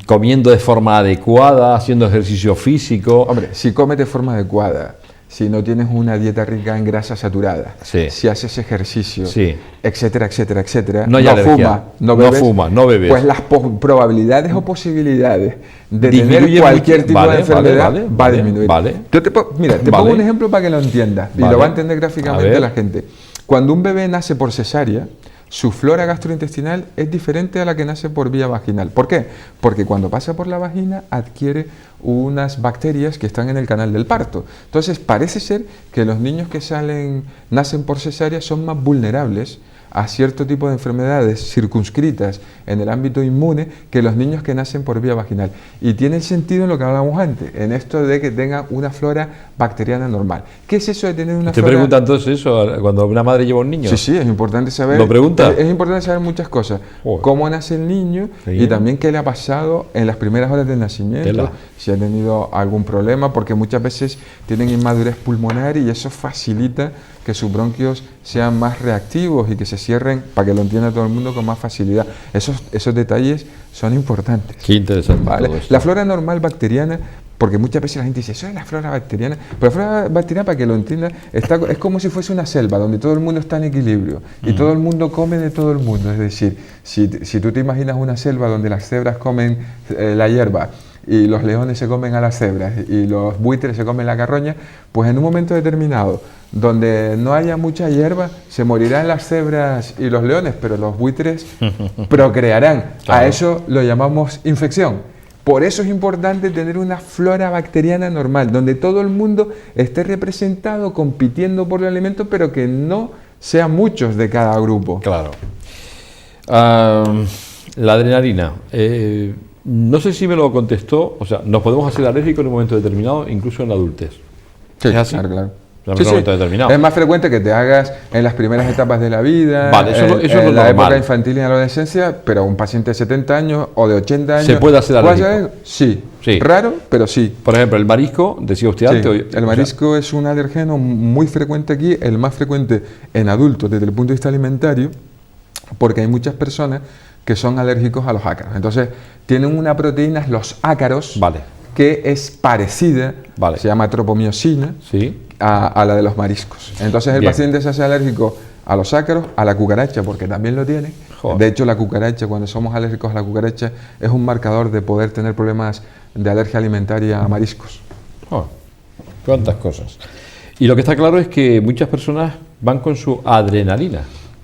comiendo de forma adecuada, haciendo ejercicio físico? Hombre, si comes de forma adecuada, si no tienes una dieta rica en grasa saturada, Sí. si haces ejercicio, Sí. etcétera, etcétera, etcétera, No hay alergia, no bebes, fuma, no bebes. pues las probabilidades o posibilidades de Disminuye tener cualquier mucho. tipo Vale, de enfermedad vale, va a vale, disminuir. vale. Yo te Vale. pongo un ejemplo para que lo entiendas y Vale. lo va a entender A gráficamente ver. la gente. Cuando un bebé nace por cesárea, su flora gastrointestinal es diferente a la que nace por vía vaginal. ¿Por qué? Porque cuando pasa por la vagina adquiere unas bacterias que están en el canal del parto. Entonces parece ser que los niños que nacen por cesárea son más vulnerables a cierto tipo de enfermedades circunscritas en el ámbito inmune que los niños que nacen por vía vaginal. Y tiene sentido en lo que hablábamos antes, en esto de que tengan una flora bacteriana normal. ¿Qué es eso de tener una ¿Te flora? preguntan entonces eso cuando una madre lleva un niño? Sí, sí, es importante saber. ¿Lo pregunta? Es importante saber muchas cosas. Joder. Cómo nace el niño Sí. y también qué le ha pasado en las primeras horas del nacimiento, Tela. si ha tenido algún problema, porque muchas veces tienen inmadurez pulmonar y eso facilita que sus bronquios sean más reactivos y que se cierren, para que lo entienda todo el mundo, con más facilidad. Esos detalles son importantes. Qué interesante ¿Vale? todo esto. La flora normal bacteriana, porque muchas veces la gente dice, eso es la flora bacteriana, pero la flora bacteriana, para que lo entienda, es como si fuese una selva donde todo el mundo está en equilibrio y todo el mundo come de todo el mundo. Es decir, si tú te imaginas una selva donde las cebras comen la hierba y los leones se comen a las cebras y los buitres se comen la carroña, pues en un momento determinado, donde no haya mucha hierba, se morirán las cebras y los leones, pero los buitres procrearán. Claro. A eso lo llamamos infección. Por eso es importante tener una flora bacteriana normal, donde todo el mundo esté representado compitiendo por el alimento, pero que no sean muchos de cada grupo. Claro. La adrenalina. No sé si me lo contestó, o sea, nos podemos hacer alérgicos en un momento determinado, incluso en la adultez. Sí, ¿Es así? claro, claro. En un momento determinado. Es más frecuente que te hagas en las primeras etapas de la vida, Vale, eso es en lo la normal. época infantil y en la adolescencia, pero un paciente de 70 años o de 80 años... ¿Se puede hacer alérgico? hacer? Sí. Sí. Raro, pero sí. Por ejemplo, el marisco, decía usted Sí, antes. o sea, el marisco es un alergeno muy frecuente aquí, el más frecuente en adultos desde el punto de vista alimentario, porque hay muchas personas que son alérgicos a los ácaros. Entonces, tienen una proteína, los ácaros, Vale. que es parecida, Vale. se llama tropomiosina, Sí. a la de los mariscos. Entonces, el Bien. paciente se hace alérgico a los ácaros, a la cucaracha, porque también lo tiene. Joder. De hecho, la cucaracha, cuando somos alérgicos a la cucaracha, es un marcador de poder tener problemas de alergia alimentaria a mariscos. Oh, cuántas cosas. Y lo que está claro es que muchas personas van con su adrenalina.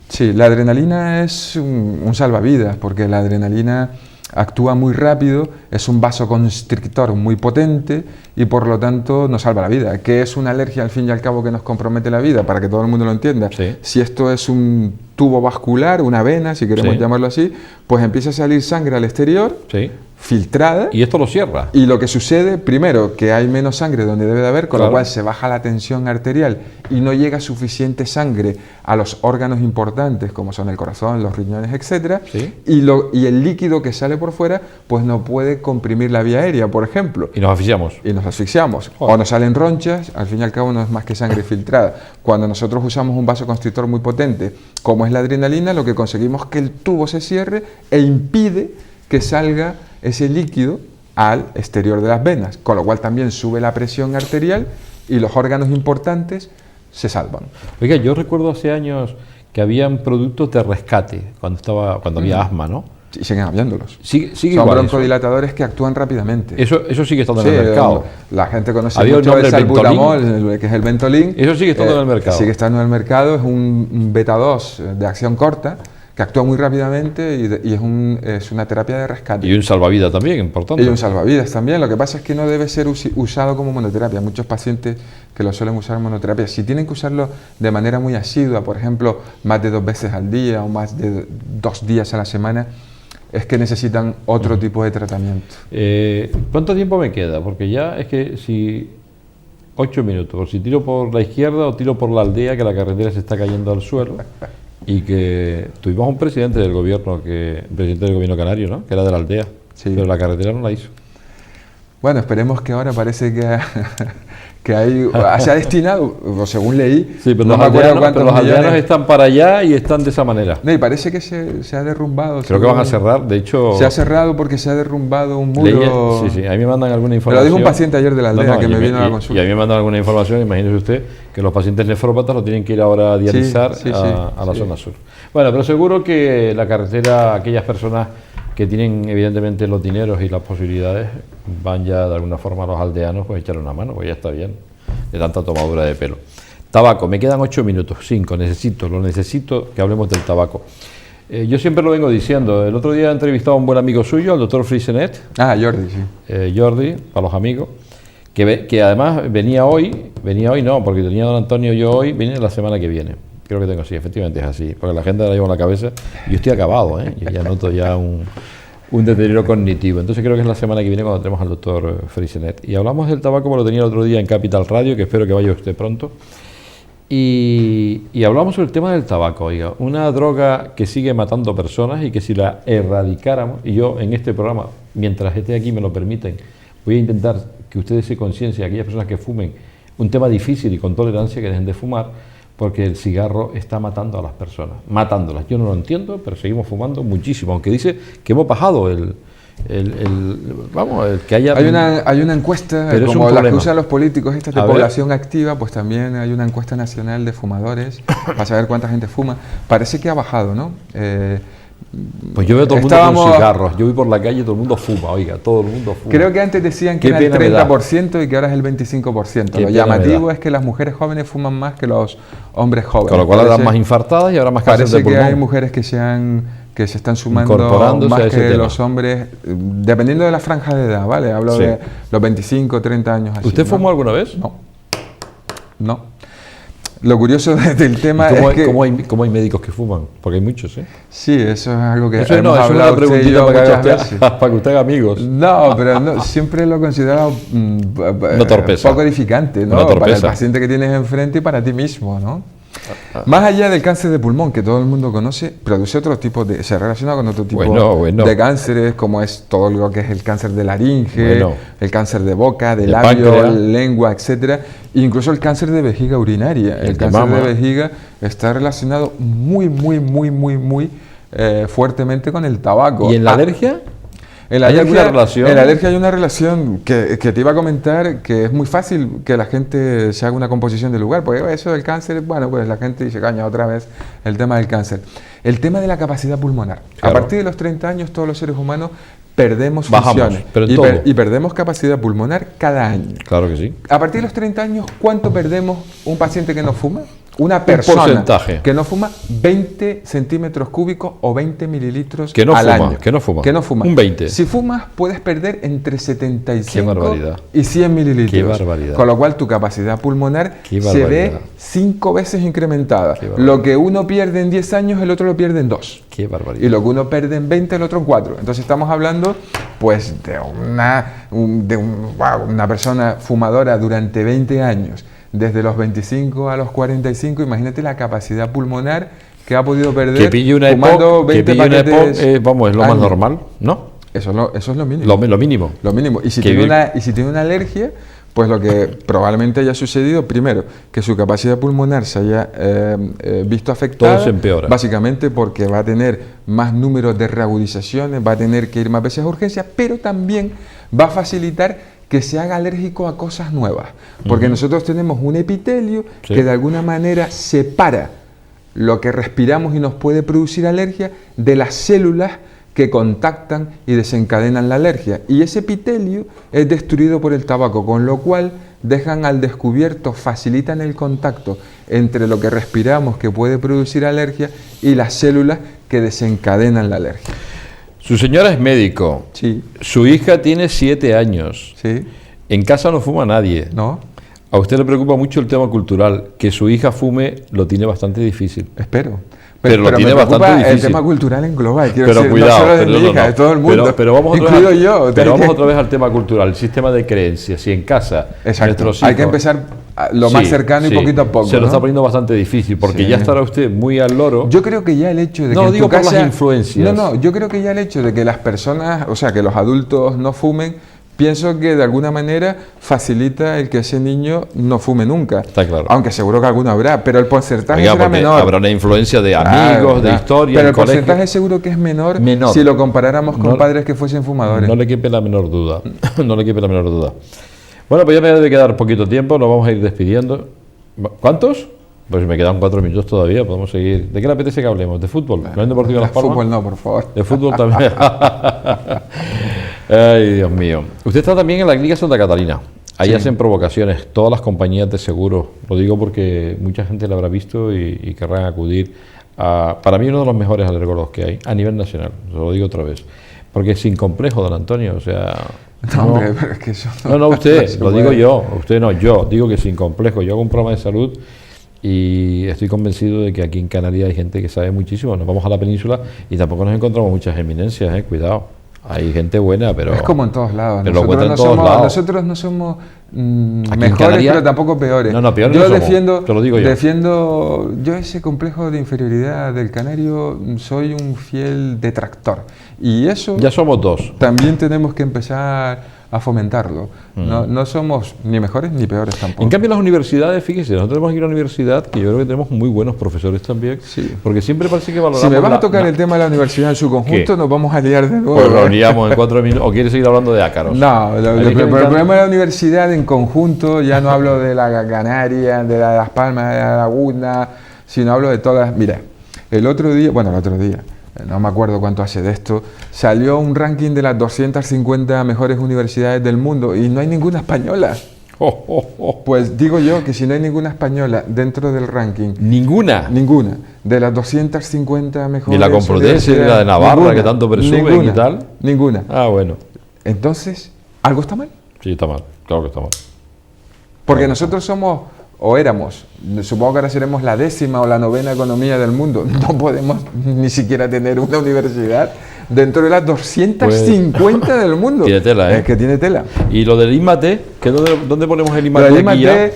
Sí, la adrenalina es un salvavidas, porque la adrenalina actúa muy rápido, es un vasoconstrictor muy potente y por lo tanto nos salva la vida. ¿Qué es una alergia al fin y al cabo que nos compromete la vida? Para que todo el mundo lo entienda. Sí. Si esto es un tubo vascular, una vena, si queremos Sí. llamarlo así, pues empieza a salir sangre al exterior, Sí. filtrada. Y esto lo cierra. Y lo que sucede, primero, que hay menos sangre donde debe de haber, con Claro. lo cual se baja la tensión arterial y no llega suficiente sangre a los órganos importantes, como son el corazón, los riñones, etc. Sí. Y el líquido que sale por fuera, pues no puede comprimir la vía aérea, por ejemplo. Y nos asfixiamos. Y nos asfixiamos. Joder. O nos salen ronchas, al fin y al cabo no es más que sangre filtrada. Cuando nosotros usamos un vasoconstrictor muy potente, como es la adrenalina, lo que conseguimos es que el tubo se cierre e impide que salga ese líquido al exterior de las venas, con lo cual también sube la presión arterial y los órganos importantes se salvan. Oiga, yo recuerdo hace años que habían productos de rescate cuando había asma, ¿no? Y siguen habiéndolos. Sigue Son igual eso. broncodilatadores que actúan rápidamente. Eso sigue estando Sí, en el mercado. la gente conoce Había un mucho nombre, el salbutamol, que es el Ventolin. Eso sigue estando en el mercado. Sigue estando en el mercado, es un beta 2 de acción corta, que actúa muy rápidamente y es una terapia de rescate. Y un salvavidas también, importante. Y un salvavidas también. Lo que pasa es que no debe ser usado como monoterapia. Hay muchos pacientes que lo suelen usar en monoterapia. Si tienen que usarlo de manera muy asidua, por ejemplo, más de 2 veces al día o más de 2 días a la semana, es que necesitan otro tipo de tratamiento. ¿Cuánto tiempo me queda? Porque ya es que si 8 minutos, o si tiro por la izquierda o tiro por la aldea, que la carretera se está cayendo al suelo, y que tuvimos un presidente del gobierno canario, ¿no? Que era de la aldea, Sí. pero la carretera no la hizo. Bueno, esperemos que ahora parece que se ha destinado, o según leí, Sí, pero no me acuerdo cuántos los aldeanos millones. están para allá y están de esa manera. No, y parece que se ha derrumbado. Creo que van a cerrar, de hecho... Se ha cerrado porque se ha derrumbado un leí- muro. sí, a mí me mandan alguna Me información. lo dijo un paciente ayer de la aldea que y me vino a la consulta. Y a mí me mandan alguna información, imagínese usted, que los pacientes nefrópatas lo tienen que ir ahora a dializar Sí, sí, a la sí. zona sur. Bueno, pero seguro que la carretera, aquellas personas que tienen evidentemente los dineros y las posibilidades, van ya de alguna forma a los aldeanos, pues echar una mano, pues ya está bien, de tanta tomadura de pelo. Tabaco, me quedan 8 minutos, 5, lo necesito que hablemos del tabaco. Yo siempre lo vengo diciendo, el otro día he entrevistado a un buen amigo suyo, al doctor Frisenet, Jordi, sí. Jordi, para los amigos, que además venía hoy no, porque tenía don Antonio yo hoy, viene la semana que viene. creo que tengo, sí, efectivamente es así, porque la gente la lleva en la cabeza. Yo estoy acabado, yo ya noto ya un deterioro cognitivo. Entonces creo que es la semana que viene cuando tenemos al doctor Freixenet. Y hablamos del tabaco, como lo tenía el otro día en Capital Radio, que espero que vaya usted pronto. Y hablamos sobre el tema del tabaco, oiga, una droga que sigue matando personas y que si la erradicáramos, y yo en este programa, mientras esté aquí me lo permiten, voy a intentar que ustedes se conciencien, aquellas personas que fumen, un tema difícil y con tolerancia, que dejen de fumar, porque el cigarro está matando a las personas, matándolas. Yo no lo entiendo, pero seguimos fumando muchísimo, aunque dice que hemos bajado el que haya... Hay una encuesta, pero como las que usan los políticos, estas de población activa, pues también hay una encuesta nacional de fumadores, para saber cuánta gente fuma. Parece que ha bajado, ¿no? Pues yo veo todo el mundo con cigarros, yo voy por la calle y todo el mundo fuma, oiga, todo el mundo fuma. Creo que antes decían que era el 30% y que ahora es el 25%. Lo llamativo es que las mujeres jóvenes fuman más que los hombres jóvenes. Con lo cual habrán más infartadas y habrá más cáncer de pulmón. Parece que hay mujeres que se están sumando más que los hombres, dependiendo de la franja de edad, ¿vale? Hablo de los 25, 30 años así. ¿Usted fumó alguna vez? No. Lo curioso del tema es que... ¿Cómo hay médicos que fuman? Porque hay muchos, ¿eh? Sí, eso es algo que eso hemos hablado usted y yo muchas veces. Para que usted haga amigos. No, pero siempre lo he considerado poco edificante, ¿no? Para el paciente que tienes enfrente y para ti mismo, ¿no? Más allá del cáncer de pulmón, que todo el mundo conoce, produce otro tipo de... se relaciona con otro tipo de cánceres, como es todo lo que es el cáncer de laringe, el cáncer de boca, de labio, lengua, etcétera, incluso el cáncer de vejiga urinaria. El cáncer de vejiga está relacionado muy fuertemente con el tabaco. ¿Y en la alergia? En la alergia hay una relación que te iba a comentar, que es muy fácil que la gente se haga una composición del lugar, porque eso del cáncer, bueno, pues la gente dice, caña, otra vez el tema del cáncer. El tema de la capacidad pulmonar. Claro. A partir de los 30 años todos los seres humanos perdemos funciones y perdemos capacidad pulmonar cada año. Claro que sí. A partir de los 30 años, ¿cuánto perdemos un paciente que no fuma? Una persona que no fuma 20 centímetros cúbicos o 20 mililitros al año. Que no fuma. Un 20. Si fumas, puedes perder entre 75 y 100 mililitros. Qué barbaridad. Con lo cual, tu capacidad pulmonar se ve 5 veces incrementada. Lo que uno pierde en 10 años, el otro lo pierde en 2. Qué barbaridad. Y lo que uno pierde en 20, el otro en 4. Entonces, estamos hablando pues de una persona fumadora durante 20 años. Desde los 25 a los 45, imagínate la capacidad pulmonar que ha podido perder que pille una fumando 20 paquetes. Es lo más normal, ¿no? Eso es lo mínimo. Lo mínimo. Y si tiene una alergia, pues lo que probablemente haya sucedido, primero, que su capacidad pulmonar se haya visto afectada. Todo se empeora. Básicamente porque va a tener más números de reagudizaciones, va a tener que ir más veces a urgencias, pero también va a facilitar que se haga alérgico a cosas nuevas, porque nosotros tenemos un epitelio que de alguna manera separa lo que respiramos y nos puede producir alergia de las células que contactan y desencadenan la alergia, y ese epitelio es destruido por el tabaco, con lo cual dejan al descubierto, facilitan el contacto entre lo que respiramos que puede producir alergia y las células que desencadenan la alergia. Su señora es médico. Sí. Su hija tiene 7 años. Sí. En casa no fuma nadie. No. A usted le preocupa mucho el tema cultural. Que su hija fume lo tiene bastante difícil. Espero. Pero lo tiene bastante difícil. El tema cultural en global. Pero decir, cuidado, no solo de mi hija, de todo el mundo. Pero vamos incluido yo. Pero vamos otra vez al tema cultural, el sistema de creencias. Si en casa nuestros hijos, hay que empezar lo más cercano y poquito a poco. Se lo está poniendo bastante difícil, porque ya estará usted muy al loro. Yo creo que ya el hecho de que en tu casa, por las influencias. Yo creo que ya el hecho de que las personas, o sea, que los adultos no fumen, pienso que de alguna manera facilita el que ese niño no fume nunca. Está claro. Aunque seguro que alguno habrá, pero el porcentaje será menor. Habrá una influencia de amigos, de historia. Pero el porcentaje seguro que es menor si lo comparáramos con padres que fuesen fumadores. No le quepe la menor duda. No le quepe la menor duda. Bueno, pues ya me debe quedar poquito tiempo, nos vamos a ir despidiendo. ¿Cuántos? Pues me quedan 4 minutos todavía, podemos seguir. ¿De qué le apetece que hablemos? ¿De fútbol? ¿No es Deportivo de Las Palmas? De fútbol no, por favor. De fútbol también. Ay, Dios mío. Usted está también en la Clínica Santa Catalina. Ahí hacen provocaciones, todas las compañías de seguros. Lo digo porque mucha gente lo habrá visto y querrán acudir a, para mí, uno de los mejores alergólogos que hay a nivel nacional. Se lo digo otra vez. Porque sin complejo, don Antonio, o sea... No, hombre, pero es que eso... No, usted, lo digo yo. Usted no, yo digo que sin complejo. Yo hago un programa de salud y estoy convencido de que aquí en Canarias hay gente que sabe muchísimo. Nos vamos a la península y tampoco nos encontramos muchas eminencias, cuidado. Hay gente buena, pero... Es como en todos lados. Pero nosotros no somos mejores, Canarias, pero tampoco peores. No, peores yo no defiendo, somos, te lo digo yo. Defiendo yo ese complejo de inferioridad del canario, soy un fiel detractor. Y eso... Ya somos dos. También tenemos que empezar a fomentarlo. No somos ni mejores ni peores tampoco. En cambio, las universidades, fíjese, nosotros tenemos que ir a una universidad que yo creo que tenemos muy buenos profesores también, sí. Porque siempre parece que valoramos... Si me vas a tocar el tema de la universidad en su conjunto, nos vamos a liar de nuevo. Pues lo liamos en 4 minutos. ¿O quieres seguir hablando de ácaros? No, el problema de la universidad en conjunto, ya no hablo de la Canaria, de Las Palmas, de la Laguna, sino hablo de todas. Mira, el otro día, no me acuerdo cuánto hace de esto, salió un ranking de las 250 mejores universidades del mundo y no hay ninguna española. Pues digo yo que si no hay ninguna española dentro del ranking... ¿Ninguna? Ninguna. De las 250 mejores... Ni la Complutense, ni la de Navarra, ninguna, que tanto presumen y tal. Ninguna. Ah, bueno. Entonces, ¿algo está mal? Sí, está mal. Claro que está mal. Porque nosotros somos... o éramos, supongo que ahora seremos la 10ª o la 9ª economía del mundo. No podemos ni siquiera tener una universidad dentro de las 250 del mundo. Tiene tela, Es que tiene tela. Y lo del IMATE, ¿dónde ponemos el IMATE? El IMATE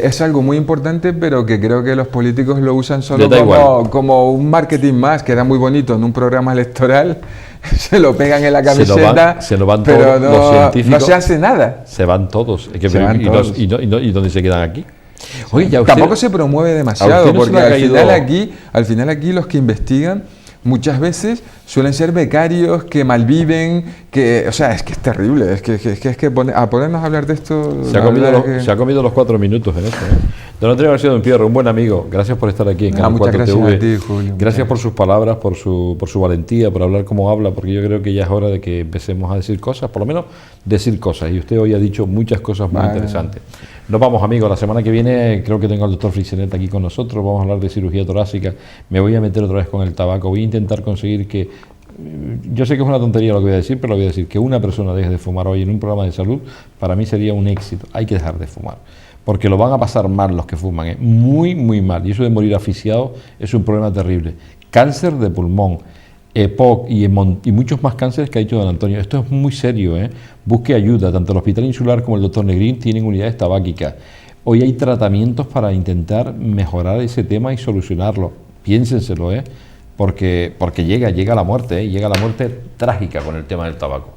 es algo muy importante, pero que creo que los políticos lo usan solo como un marketing más, que era muy bonito en un programa electoral. Se lo pegan en la camiseta, se lo van pero todos los científicos. No se hace nada. Se van todos. ¿Y dónde se quedan aquí? Oye, tampoco se promueve demasiado, porque al final aquí los que investigan muchas veces suelen ser becarios que malviven, o sea, es que es terrible, es que a ponernos a hablar de esto... Se ha comido los 4 minutos en esto. Don Antonio García Dompierro, un buen amigo, gracias por estar aquí en Canal 4 TV. A ti, Julio, gracias por sus palabras, por su valentía, por hablar como habla, porque yo creo que ya es hora de que empecemos a decir cosas, por lo menos decir cosas, y usted hoy ha dicho muchas cosas muy interesantes. Nos vamos, amigos, la semana que viene creo que tengo al doctor Freixenet aquí con nosotros, vamos a hablar de cirugía torácica, me voy a meter otra vez con el tabaco, voy a intentar conseguir que, yo sé que es una tontería lo que voy a decir, pero lo voy a decir, que una persona deje de fumar hoy en un programa de salud, para mí sería un éxito, hay que dejar de fumar, porque lo van a pasar mal los que fuman, muy, muy mal, y eso de morir asfixiado es un problema terrible. Cáncer de pulmón, EPOC y muchos más cánceres que ha dicho don Antonio. Esto es muy serio, Busque ayuda. Tanto el Hospital Insular como el Dr. Negrín tienen unidades tabáquicas. Hoy hay tratamientos para intentar mejorar ese tema y solucionarlo. Piénsenselo, porque llega la muerte, llega la muerte trágica con el tema del tabaco.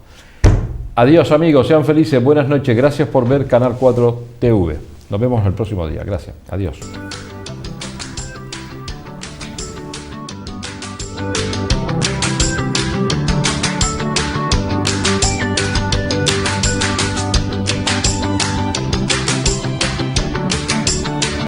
Adiós, amigos, sean felices, buenas noches. Gracias por ver Canal 4 TV. Nos vemos el próximo día. Gracias. Adiós.